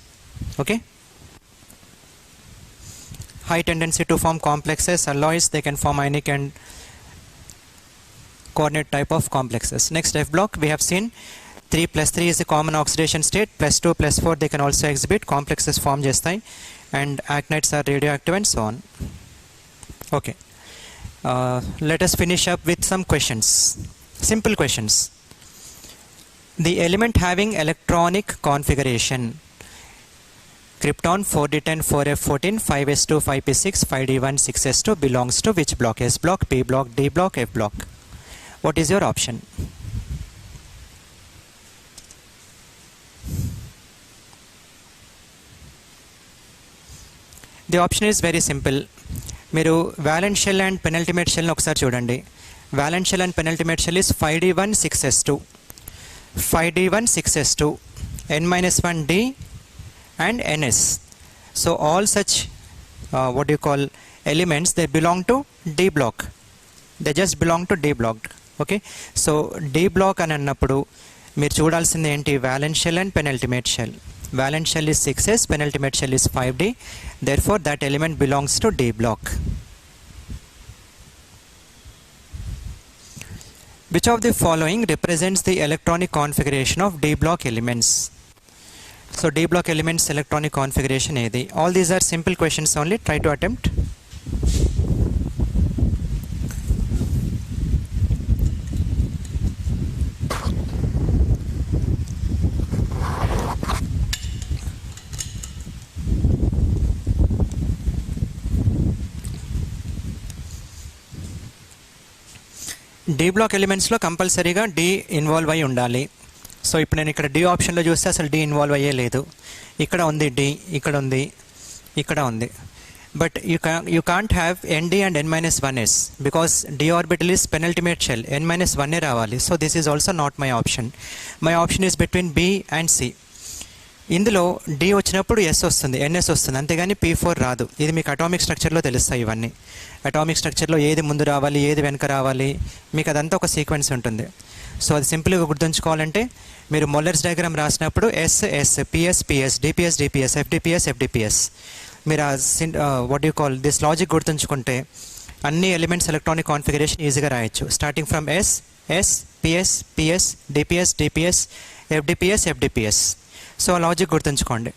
Okay, high tendency to form complexes, alloys, they can form ionic and coordinate type of complexes. Next, F block we have seen 3+3 is a common oxidation state, +2, +4 they can also exhibit, complexes form chestayi and actinides are radioactive and so on. Okay, let us finish up with some questions, simple questions. The element having electronic configuration krypton 4d10 4f14 5s2 5p6 5d1 6s2 belongs to which block? S block, P block, D block, F block. What is your option? The option is very simple. మీరు valent shell and penultimate షెల్ని ఒకసారి చూడండి. Valent shell and penultimate shell is 5d1 6s2, 5d1 6s2, n-1d and ns. So all such what do you call elements, they belong to D block. They just belong to D block. Okay, so D block అని అన్నప్పుడు మీరు చూడాల్సింది ఏంటి, valence shell and penultimate shell. Valence shell is 6s, penultimate shell is 5d, therefore that element belongs to D block. Which of the following represents the electronic configuration of D block elements? So D block elements electronic configuration edi. All these are simple questions only, try to attempt. D block ఎలిమెంట్స్లో కంపల్సరీగా D involve అయి ఉండాలి. So ఇప్పుడు నేను ఇక్కడ D ఆప్షన్లో చూస్తే అసలు డి ఇన్వాల్వ్ అయ్యే లేదు. ఇక్కడ ఉంది డి, ఇక్కడ ఉంది, ఇక్కడ ఉంది. But you can't have nd and n-1s because d orbital is penultimate shell, n-1 రావాలి. So this is also not my option. My option is between B and C. ఇందులో డి వచ్చినప్పుడు ఎస్ వస్తుంది, ns వస్తుంది, అంతేగాని P4 రాదు. ఇది మీకు atomic స్ట్రక్చర్లో తెలుస్తాయి. ఇవన్నీ అటామిక్ స్ట్రక్చర్లో ఏది ముందు రావాలి, ఏది వెనక రావాలి, మీకు అదంతా ఒక సీక్వెన్స్ ఉంటుంది. సో అది సింపుల్గా గుర్తుంచుకోవాలంటే మీరు మొల్లర్స్ డయాగ్రామ్ రాసినప్పుడు ఎస్, పిఎస్, డిపిఎస్, ఎఫ్డిపిఎస్, మీరు what you call this logic గుర్తుంచుకుంటే అన్ని ఎలిమెంట్స్ ఎలక్ట్రానిక్ కాన్ఫిగరేషన్ ఈజీగా రాయొచ్చు. Starting from S, PS, DPS, FDPS. So ఆ లాజిక్ గుర్తుంచుకోండి.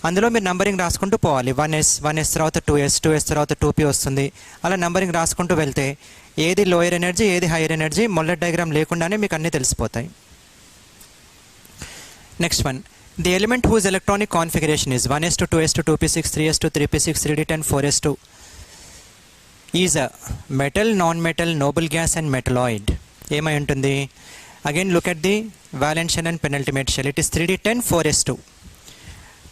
అందులో మీరు నంబరింగ్ రాసుకుంటూ పోవాలి. 1s తర్వాత 2s తర్వాత 2p వస్తుంది. అలా నంబరింగ్ రాసుకుంటూ వెళ్తే ఏది లోయర్ ఎనర్జీ, ఏది హైయర్ ఎనర్జీ మొల్లర్ డయాగ్రామ్ లేకుండానే మీకు అన్నీ తెలిసిపోతాయి. Next one, the element whose electronic configuration is 1s to 2s to 2p6 3s to 3p6 3d10 4s2 is a metal, non metal, noble gas and metalloid. ఏమై ఉంటుంది? Again look at the valence shell and penultimate shell. It is 3d10 4s2.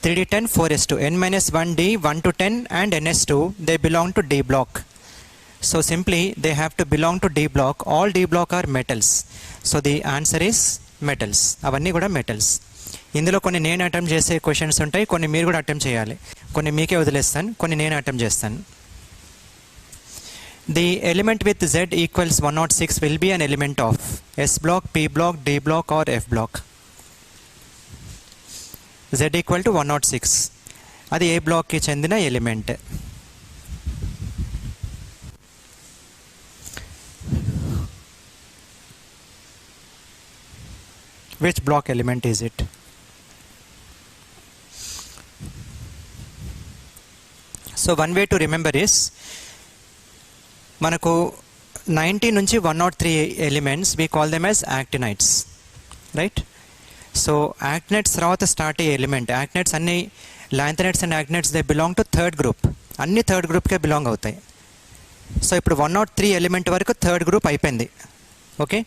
3d10 4s2. n-1d 1 to 10 and ns2 they belong to D block. So simply they have to belong to D block. All D block are metals. So the answer is metals. అన్నీ కూడా metals. ఇందులో కొన్ని నేను attempt చేసే questions ఉంటాయి, కొన్ని మీరు కూడా అటెంప్ట్ చేయాలి. కొన్ని మీకే వదిలేస్తాను, కొన్ని నేను అటెంప్ట్ చేస్తాను. The element with Z equals 106 will be an element of S block, P block, D block or F block. Z equal to 106. అది ఏ బ్లాక్కి చెందిన element. Which block element is it? So one way to remember is మనకు 90 నుంచి 103 elements we call them as actinides, right? So actinides తర్వాత start అయ్యే element, actinides అన్ని lanthanides and actinides they belong to third group. అన్ని third గ్రూప్కే belong అవుతాయి. So ఇప్పుడు 103 element వరకు థర్డ్ గ్రూప్ అయిపోయింది. ఓకే,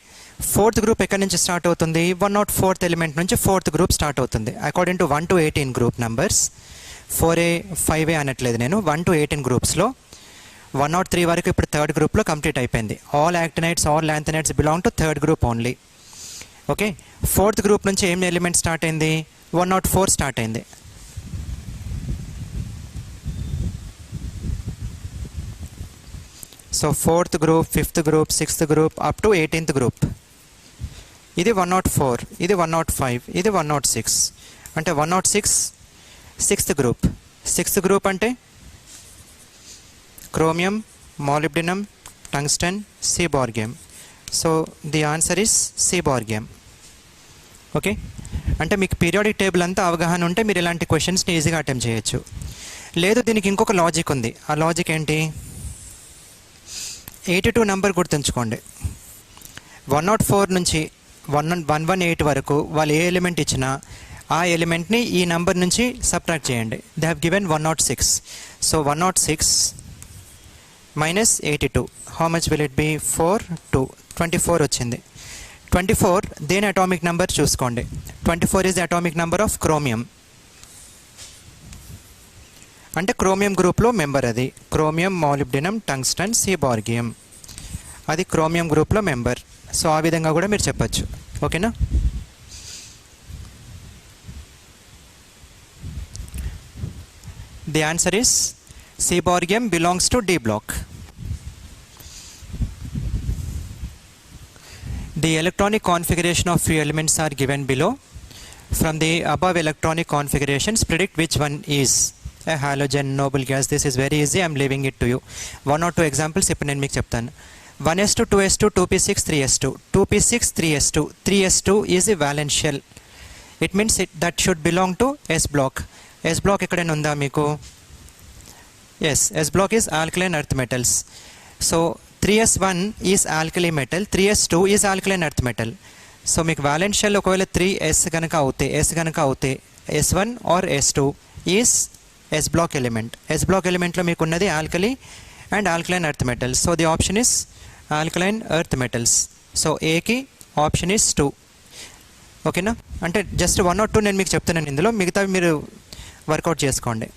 ఫోర్త్ గ్రూప్ ఎక్కడి నుంచి స్టార్ట్ అవుతుంది? 104th ఎలిమెంట్ నుంచి ఫోర్త్ గ్రూప్ స్టార్ట్ అవుతుంది. According to 1 to 18 group numbers. 4a 5a అనట్లేదు నేను, 1 to 18 గ్రూప్స్లో 103 వరకు ఇప్పుడు థర్డ్ గ్రూప్లో కంప్లీట్ అయిపోయింది. All actinides, all lanthanides belong to third group only. Okay, fourth group నుంచి ఏం ఎలిమెంట్ స్టార్ట్ అయింది? 104 స్టార్ట్ అయింది. So fourth group, fifth group, sixth group up to 18th group. ఇది 104, ఇది 105, ఇది 106. అంటే 106 సిక్స్త్ గ్రూప్. సిక్స్త్ గ్రూప్ అంటే chromium, molybdenum, tungsten, seaborgium. So the answer is seaborgium. Okay, అంటే మీకు పీరియాడిక్ టేబుల్ అంతా అవగాహన ఉంటే మీరు ఇలాంటి క్వశ్చన్స్ని ఈజీగా అటెంప్ట్ చేయొచ్చు. లేదు, దీనికి ఇంకొక లాజిక్ ఉంది. ఆ లాజిక్ ఏంటి? 82 నెంబర్ గుర్తుంచుకోండి. 104 నుంచి 118 వరకు వాళ్ళు ఏ ఎలిమెంట్ ఇచ్చినా ఆ ఎలిమెంట్ని ఈ నెంబర్ నుంచి సబ్ట్రాక్ట్ చేయండి. They have given 106. So 106 minus 82. How much will it be? 4, 2. 24 వచ్చింది. 24 దేని అటామిక్ నెంబర్ చూసుకోండి. 24 is the atomic number of chromium. అంటే క్రోమియం గ్రూప్లో మెంబర్ అది. క్రోమియం, మాలిబ్డినం, టంగ్స్టన్, సీబార్గియం, అది క్రోమియం గ్రూప్లో మెంబర్. సో ఆ విధంగా కూడా మీరు చెప్పచ్చు. ఓకేనా? The answer is Seaborgium belongs to D block. The electronic configuration of few elements are given below. From the above electronic configurations, predict which one is a halogen, noble gas. This is very easy. I am leaving it to you. 1 or 2 examples ఇప్పుడు నేను మీకు చెప్తాను. 1s2, 2s2, 2p6, 3s2. 2p6, 3s2. 3s2 is a valence shell. It means that should belong to S block. S block ఎక్కడైనా ఉందా మీకు? Yes, S block is alkaline earth metals. So 3s1 is alkali metal, 3s2 is alkaline earth metal. So మీకు valence shell ఒకవేళ 3s కనుక అవుతే S1 or S2 is S block element. S block element లో మీకు ఉన్నది alkali and alkaline earth metals. So the option is alkaline earth metals. So A కి option is 2. ఓకేనా? అంటే జస్ట్ 1 or 2 నేను మీకు చెప్తున్నాను, ఇందులో మిగతా మీరు వర్కౌట్ చేసుకోండి.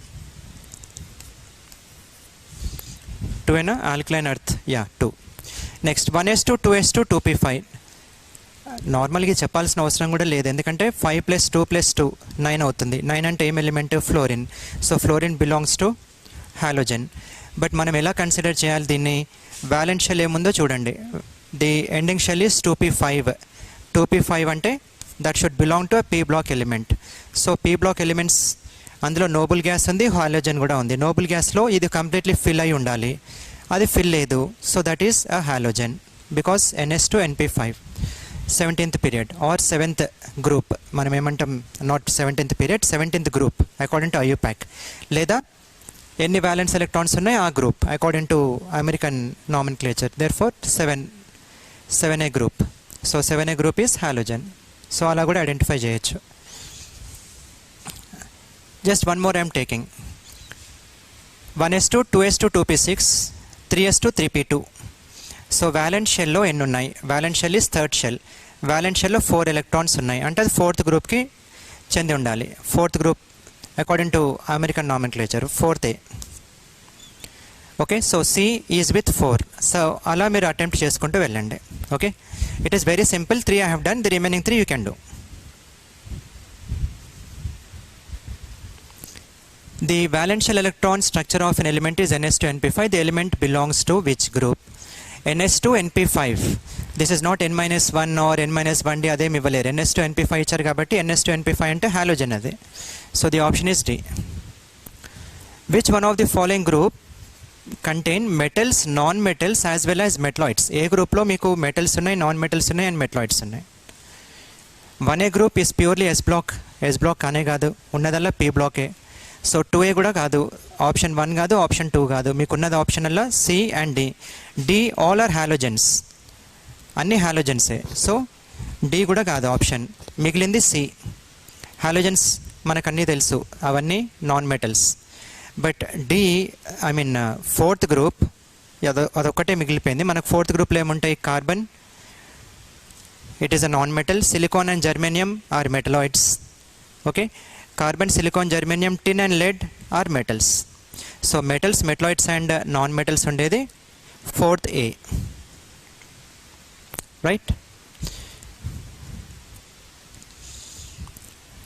2 అయినా alkaline earth, yeah 2. Next 1s2, 2s2, 2p5. నార్మల్గా చెప్పాల్సిన అవసరం కూడా లేదు, ఎందుకంటే 5 + 2 + 2 9 అవుతుంది. 9 అంటే ఏం element? Fluorine. So fluorine belongs to halogen. But మనం ఎలా కన్సిడర్ చేయాలి దీన్ని? వ్యాలెన్స్ షెల్ ఏముందో చూడండి. The ending shell is 2p5. 2p5 అంటే that should belong to p block element. So p block elements అందులో నోబుల్ గ్యాస్ ఉంది, హాలోజన్ కూడా ఉంది. నోబుల్ గ్యాస్లో ఇది కంప్లీట్లీ ఫిల్ అయి ఉండాలి, అది ఫిల్ లేదు. So that is a halogen because ns2 np5. 17th period are 7th group మనం ఏమంటాం? Not 17th period, 17th group according to IUPAC. లేదా ఎన్ని వ్యాలెన్స్ ఎలక్ట్రాన్స్ ఉన్నాయి ఆ group according to American nomenclature. Therefore 7A group. So 7A group is halogen. So అలా కూడా identify చేయొచ్చు. Just one more I am taking. 1s2, 2s2, 2p6, 3s2, 3p2. So valence shell లో ఎన్ని ఉన్నాయి? valence shell is third shell. valence shell లో 4 electrons ఉన్నాయి, అంటే అది 4th గ్రూప్కి చెంది ఉండాలి. 4th group according to American nomenclature 4th A. Okay, so C is with 4. So అలా మీరు అటెంప్ట్ చేసుకుంటూ వెళ్ళండి. Okay, it is very simple. 3 I have done, the remaining 3 you can do. The valential electron structure of an element is ns2 np5. The element belongs to which group? ns2 np5. This is not n-1 or n-1d. అదేం ఇవ్వలేరు. ns2 np5 ఇచ్చారు కాబట్టి ns2 np5 అంటే halogen అది. So the option is D. Which one of the following group contain metals, non-metals as well as metalloids? ఏ గ్రూప్లో మీకు metals ఉన్నాయి, non metals ఉన్నాయి అండ్ మెటలాయిడ్స్ ఉన్నాయి. 1A group is purely S block. S block కానే కాదు, ఉన్నదల్లా P బ్లాకే. So 2A కూడా కాదు, option 1 కాదు, ఆప్షన్ 2 కాదు. మీకున్నది ఆప్షనల్లో C and D. D all are halogens, అన్ని హాలోజన్సే. సో D కూడా కాదు ఆప్షన్. మిగిలింది C. హాలోజన్స్ మనకు అన్నీ తెలుసు, అవన్నీ non metals. But D I mean 4th group అదొక్కటే మిగిలిపోయింది. మనకు 4th గ్రూప్లో ఏముంటాయి? Carbon, it is a non metal. Silicon and germanium are metalloids. Okay, carbon, silicon, germanium, tin and lead are metals. So metals, metalloids and non-metals ఉండేది 4th A. Right?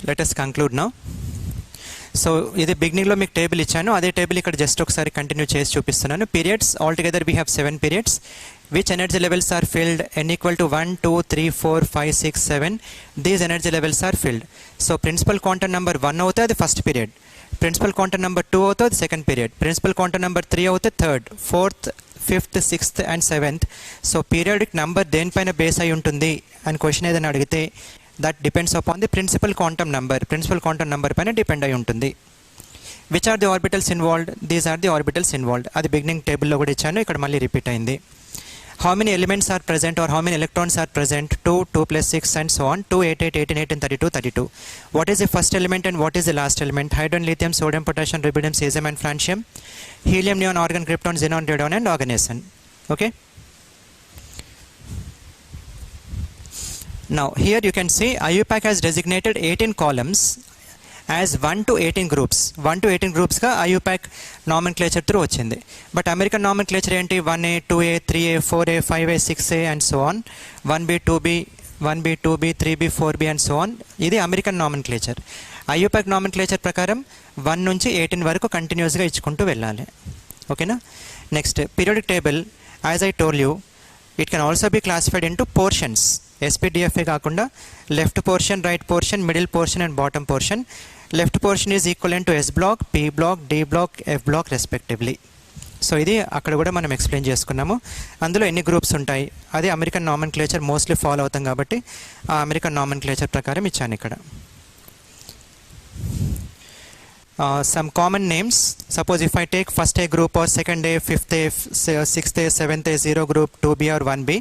Let us conclude now. So ఇది బిగినింగ్లో మీకు table ఇచ్చాను, అదే table ఇక్కడ just ఒకసారి continue చేసి చూపిస్తున్నాను. Periods all together we have 7 periods. Which energy levels are filled? n equal to 1, 2, 3, 4, 5, 6, 7. These energy levels are filled. So principal quantum number 1 అవుతే అది first period, principal quantum number 2 అవుతే అది second period, principal quantum number 3 అవుతే third, 4th, 5th, 6th and 7th. So periodic number దేనిపైన base అయి ఉంటుంది అని question ఏదైనా అడిగితే that depends upon the principal quantum number. Principal quantum number పైన డిపెండ్ అయి ఉంటుంది. Which are the orbitals involved? These are the orbitals involved. అది బిగినింగ్ టేబుల్లో కూడా ఇచ్చాను, ఇక్కడ మళ్ళీ రిపీట్ అయింది. How many elements are present or how many electrons are present? 2, 2 plus 6 and so on. 2, 8, 8, 18, 18, 32, 32. What is the first element and what is the last element? Hydrogen, lithium, sodium, potassium, rubidium, cesium and francium. Helium, neon, argon, krypton, xenon, radon and oganesson. Okay. Now here you can see IUPAC has designated 18 columns as 1 to 18 groups. 1 to 18 groups గా IUPAC nomenclature through వచ్చింది. But American nomenclature ఏంటి? 1A, 2A, 3A, 4A, 5A, 6A and so on. 1B, 2B, 1B, 2B, 3B, 4B and so on. ఇది American nomenclature. IUPAC nomenclature ప్రకారం 1 నుంచి 18 వరకు కంటిన్యూస్గా ఇచ్చుకుంటూ వెళ్ళాలి. ఓకేనా? Next periodic table, as I told you, it can also be classified into portions. SPDFA కాకుండా left portion, right portion, middle portion and bottom portion. Left portion is equal to s block, P block, D block, f block respectively. So ఇది అక్కడ కూడా మనం explain చేసుకున్నాము. అందులో ఎన్ని groups ఉంటాయి అది అమెరికన్ నామన్క్లేచర్ మోస్ట్లీ ఫాలో అవుతాం కాబట్టి ఆ అమెరికన్ నామన్క్లేచర్ ప్రకారం ఇచ్చాను ఇక్కడ. Some common names. Suppose if I take first A group or second A, fifth A, sixth A, seventh A, 0 group, 2B or 1B.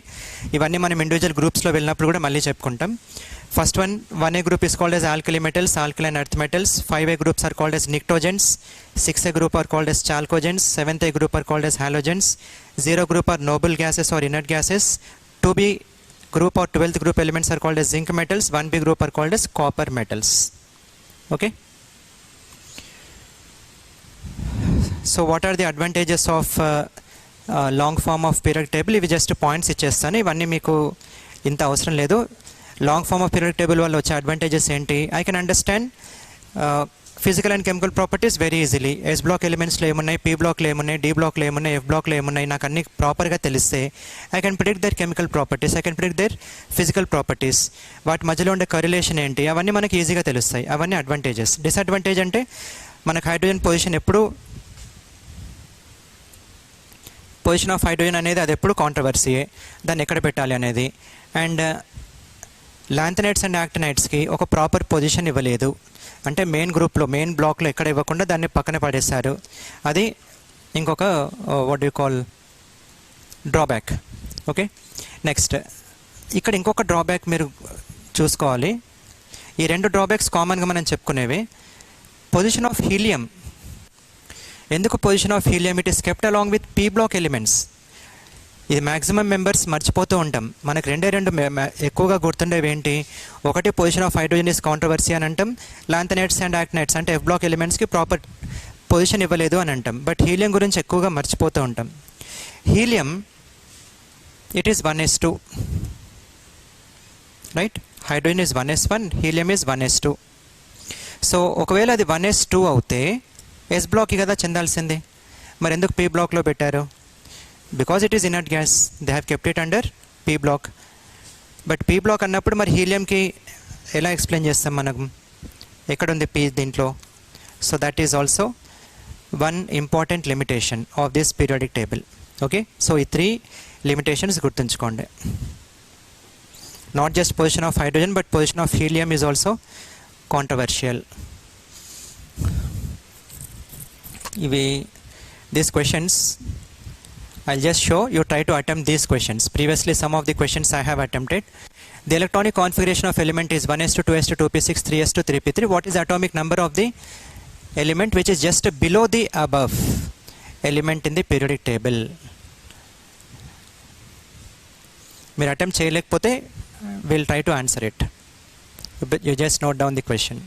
ఇవన్నీ మనం ఇండివిజువల్ గ్రూప్స్లో వెళ్ళినప్పుడు కూడా మళ్ళీ చెప్పుకుంటాం. First one, 1A group is called as alkali metals, alkaline earth metals. 5A groups are called as pnictogens. 6A group are called as chalcogens. 7th A group are called as halogens. 0 group are noble gases or inert gases. 2B group or 12th group elements are called as zinc metals. 1B group are called as copper metals. Okay. So what are the advantages of long form of periodic table? ఇవి just points ఇచ్చేస్తాను, ఇవన్నీ మీకు ఇంత అవసరం లేదు. Long form of periodic table వల్ల వచ్చే advantages ఏంటి? I can understand physical and chemical properties very easily. S block ఎలిమెంట్స్లో ఏమున్నాయి, పీ బ్లాక్లో ఏమున్నాయి, డి బ్లాక్లో ఏమున్నాయి, ఎఫ్ బ్లాక్లో ఏమున్నాయి నాకు అన్ని ప్రాపర్గా తెలిస్తే I can predict their chemical properties, I can predict their physical properties. వాటి మధ్యలో ఉండే కరిలేషన్ ఏంటి అవన్నీ మనకి ఈజీగా తెలుస్తాయి. అవన్నీ అడ్వాంటేజెస్. డిసడ్వాంటేజ్ అంటే మనకు హైడ్రోజన్ పొజిషన్ ఆఫ్ హైడ్రోజన్ అనేది అది ఎప్పుడు కాంట్రవర్సీయే, దాన్ని ఎక్కడ పెట్టాలి అనేది. అండ్ లాంథనైడ్స్ అండ్ యాక్టినైడ్స్కి ఒక ప్రాపర్ పొజిషన్ ఇవ్వలేదు, అంటే మెయిన్ గ్రూప్లో మెయిన్ బ్లాక్లో ఎక్కడ ఇవ్వకుండా దాన్ని పక్కన పడేశారు. అది ఇంకొక what you call drawback. Okay, next ఇక్కడ ఇంకొక డ్రాబ్యాక్ మీరు చూసుకోవాలి. ఈ రెండు డ్రాబ్యాక్స్ కామన్గా మనం చెప్పుకునేవి. Position of helium. ఎందుకు position of helium? It is kept along with P block elements. ఇది మ్యాక్సిమం మెంబర్స్ మర్చిపోతూ ఉంటాం. మనకు రెండు ఎక్కువగా గుర్తుండేవి ఏంటి? ఒకటి position of hydrogen is controversy అని అంటాం. లాంథనైడ్స్ అండ్ యాక్టినైడ్స్ అంటే ఎఫ్ బ్లాక్ ఎలిమెంట్స్కి ప్రాపర్ పొజిషన్ ఇవ్వలేదు అని అంటాం. బట్ హీలియం గురించి ఎక్కువగా మర్చిపోతూ ఉంటాం. Helium it is 1s2, right? Hydrogen is 1s1, helium is 1s2. So ఒకవేళ అది 1s2 అవుతే ఎస్ బ్లాక్కి కదా చెందాల్సింది, మరి ఎందుకు పీ బ్లాక్లో పెట్టారు? Because it is inert gas, they have kept it under p block. But p block అన్నప్పుడు మరి హీలియంకి ఎలా ఎక్స్ప్లెయిన్ చేస్తాం మనం? ఎక్కడుంది పీ దీంట్లో? So that is also one important limitation of this periodic table. Okay, so ఈ 3 లిమిటేషన్స్ గుర్తుంచుకోండి. Not just position of hydrogen but position of helium is also controversial. These questions I'll just show you. Try to attempt these questions. Previously some of the questions I have attempted. The electronic configuration of element is 1s2, 2s2, 2p6, 3s2, 3p3. What is the atomic number of the element which is just below the above element in the periodic table? మీరు attempt చేయలేకపోతే we'll try to answer it. You just note down the question.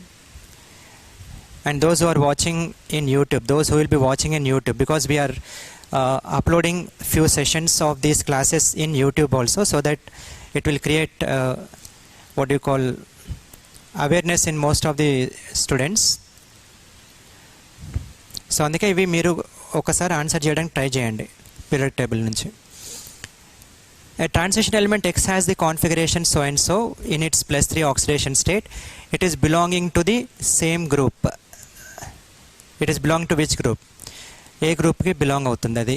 And those who are watching in YouTube, those who will be watching in YouTube, because we are uploading few sessions of these classes in YouTube also, so that it will create what do you call awareness in most of the students. So అందుకే ఇవి మీరు ఒకసారి answer చేయడానికి try చేయండి periodic table నుంచి. A transition element X has the configuration so and so in its +3 oxidation state. It is belonging to the same group. It is belong to which group? ఏ గ్రూప్కి belong అవుతుంది? అది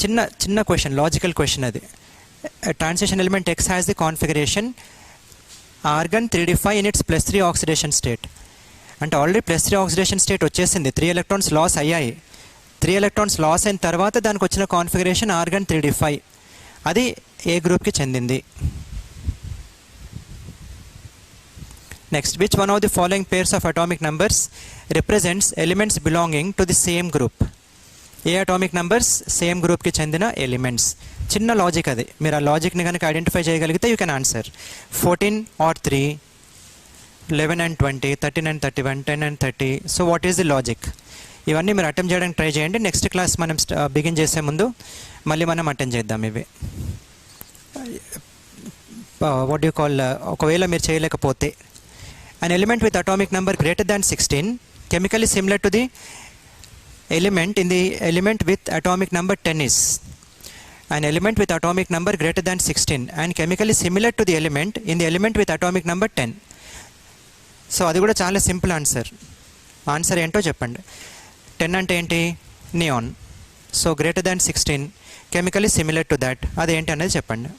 చిన్న question, logical question అది. Transition element X has the configuration argon 3d5 in its +3 oxidation state. అంటే already +3 oxidation state వచ్చేసింది, 3 electrons loss అయ్యాయి. 3 electrons loss అయిన తర్వాత దానికి వచ్చిన కాన్ఫిగరేషన్ ఆర్గాన్ 3d5. అది ఏ గ్రూప్కి చెందింది? Next, which one of the following pairs of atomic numbers represents elements belonging to the same group? A atomic numbers same గ్రూప్కి చెందిన ఎలిమెంట్స్? చిన్న లాజిక్ అది, మీరు ఆ లాజిక్ని కనుక ఐడెంటిఫై చేయగలిగితే you can answer. 14 or 3, 11 and 20, 13 and 31, 10 and 30. So what is the logic? ఇవన్నీ మీరు అటెంప్ట్ చేయడానికి ట్రై చేయండి. నెక్స్ట్ క్లాస్ మనం బిగిన్ చేసే ముందు మళ్ళీ మనం అటెంప్ట్ చేద్దాం ఇవి. వాట్ యూ కాల్, ఒకవేళ మీరు చేయలేకపోతే, an element with atomic number greater than 16 chemically similar to the element in the element with atomic number 10 is. an element with atomic number greater than 16 and chemically similar to the element in the element with atomic number 10. So అది కూడా చాలా simple answer ఏంటో చెప్పండి. 10 అంటే ఏంటి? Neon. So greater than 16 chemically similar to that, అదేంటి అనేది చెప్పండి.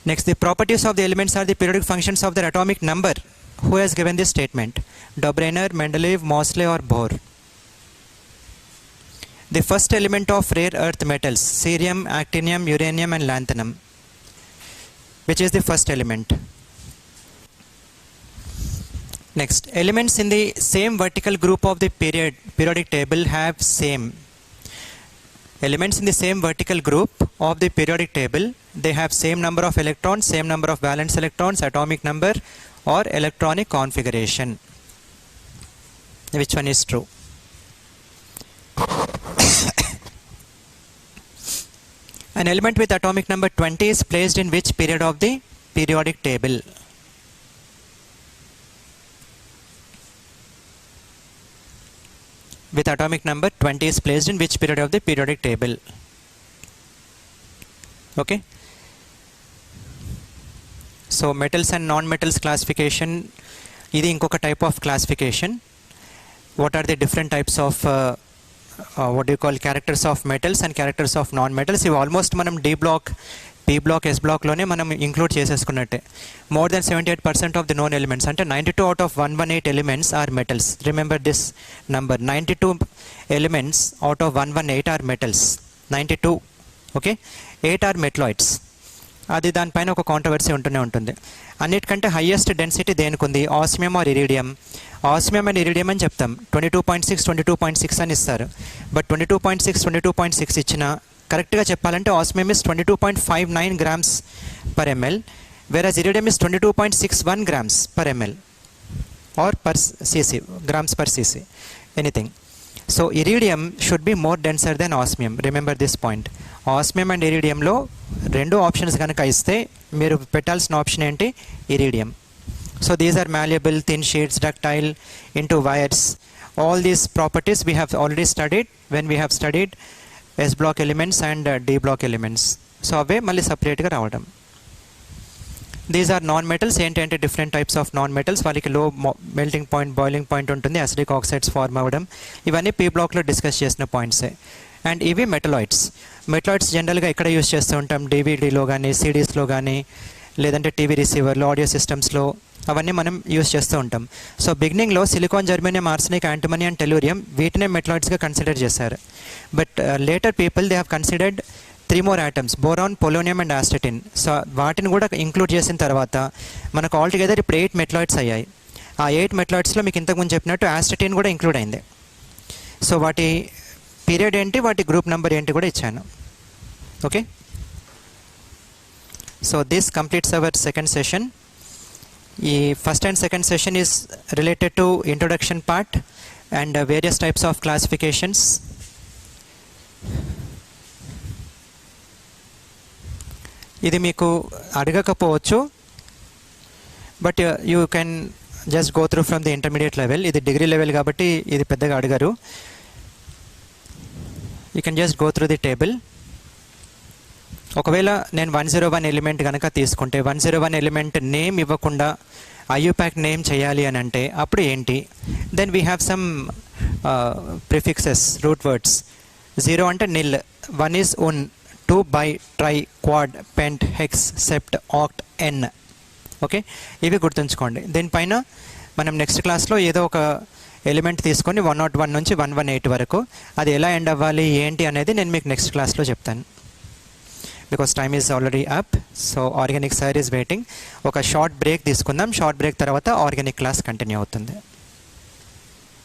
Next, the properties of the elements are the periodic functions of their atomic number. Who has given this statement? Dobereiner, Mendeleev, Moseley or Bohr? The first element of rare earth metals, cerium, actinium, uranium and lanthanum. Which is the first element? Next, elements in the same vertical group of the periodic table have same. Elements in the same vertical group of the periodic table, they have same number of electrons, same number of valence electrons, atomic number or electronic configuration. Which one is true? An element with atomic number 20 is placed in which period of the periodic table? With atomic number 20 is placed in which period of the periodic table? Okay. So metals and non-metals classification, ఇది ఇంకొక type of classification. What are the different types of what do you call characters of metals and characters of non-metals? ఇవి almost మనం D block, P block, S బ్లాక్లోనే మనం include చేసేసుకున్నట్టే. More than 78% of the known elements, అంటే 92 out of 118 elements are metals. Remember this number, 92 elements out of 118 are metals. 92, okay. 8 are metalloids. అది దానిపైన ఒక controversy ఉంటూనే ఉంటుంది. అన్నిటికంటే హైయెస్ట్ డెన్సిటీ దేనికి ఉంది? Osmium or iridium. Osmium and iridium అని చెప్తాం. 22.6, 22.6 అని ఇస్తారు. బట్ 22.6, 22.6 ఇచ్చిన కరెక్ట్గా చెప్పాలంటే osmium is 22.59 grams per ml, whereas iridium is 22.61 grams per ml or per cc, grams per cc, anything. So iridium should be more denser than osmium. Remember this point. Osmium and ఇరీడియంలో రెండు options కనుక ఇస్తే మీరు పెట్టాల్సిన option ఏంటి? Iridium. So these are malleable, thin sheets, ductile, into wires. All these properties we have already studied when we have studied S block elements and D block elements. సో అవే మళ్ళీ సపరేట్గా రావడం. These are non metals. ఏంటంటే different types of non metals. వాళ్ళకి low melting point, boiling point ఉంటుంది, acidic oxides form అవ్వడం. ఇవన్నీ పీ బ్లాక్లో డిస్కస్ చేసిన పాయింట్సే. అండ్ ఇవి మెటలాయిడ్స్. మెటలాయిడ్స్ జనరల్గా ఎక్కడ యూస్ చేస్తూ ఉంటాం? డివిడీలో కానీ, సిడీస్లో కానీ, లేదంటే టీవీ రిసీవర్లో, ఆడియో సిస్టమ్స్లో, అవన్నీ మనం యూస్ చేస్తూ ఉంటాం. సో బిగినింగ్లో silicon, germanium, arsenic, antimony and tellurium వీటినే మెటలాయిడ్స్గా కన్సిడర్ చేశారు. But later people they have considered 3 more atoms, boron, polonium and astatine. సో వాటిని కూడా ఇంక్లూడ్ చేసిన తర్వాత మనకు ఆల్టుగెదర్ ఇప్పుడు 8 మెటలాయిడ్స్ అయ్యాయి. ఆ 8 మెటలాయిడ్స్లో మీకు ఇంతకుముందు చెప్పినట్టు ఆస్టటిన్ కూడా ఇంక్లూడ్ అయింది. సో వాటి పీరియడ్ ఏంటి, వాటి గ్రూప్ నెంబర్ ఏంటి కూడా ఇచ్చాను. Okay. So this completes our second session. ఈ first and second session is related to introduction part and various types of classifications. ఇది మీకు అడగకపోవచ్చు, but you can just go through from the intermediate level. ఇది degree level కాబట్టి ఇది పెద్దగా అడగరు. You can just go through the table. ఒకవేళ నేను 101 ఎలిమెంట్ కనుక తీసుకుంటే 101 ఎలిమెంట్ నేమ్ ఇవ్వకుండా ఐయుపాక్ నేమ్ చేయాలి అని అంటే అప్పుడు ఏంటి? Then we have some prefixes, root words. 0 అంటే nil, 1 is un, 2 bi, tri, quad, pent, hex, sept, oct, enn. Okay, ఇవి గుర్తుంచుకోండి. దీనిపైన మనం నెక్స్ట్ క్లాస్లో ఏదో ఒక ఎలిమెంట్ తీసుకొని 101 నుంచి 118 వరకు అది ఎలా ఎండ్ అవ్వాలి ఏంటి అనేది నేను మీకు నెక్స్ట్ క్లాస్లో చెప్తాను. Because time is already up. So organic sir is waiting. ఒక షార్ట్ బ్రేక్ తీసుకుందాం. షార్ట్ బ్రేక్ తర్వాత ఆర్గానిక్ క్లాస్ కంటిన్యూ అవుతుంది.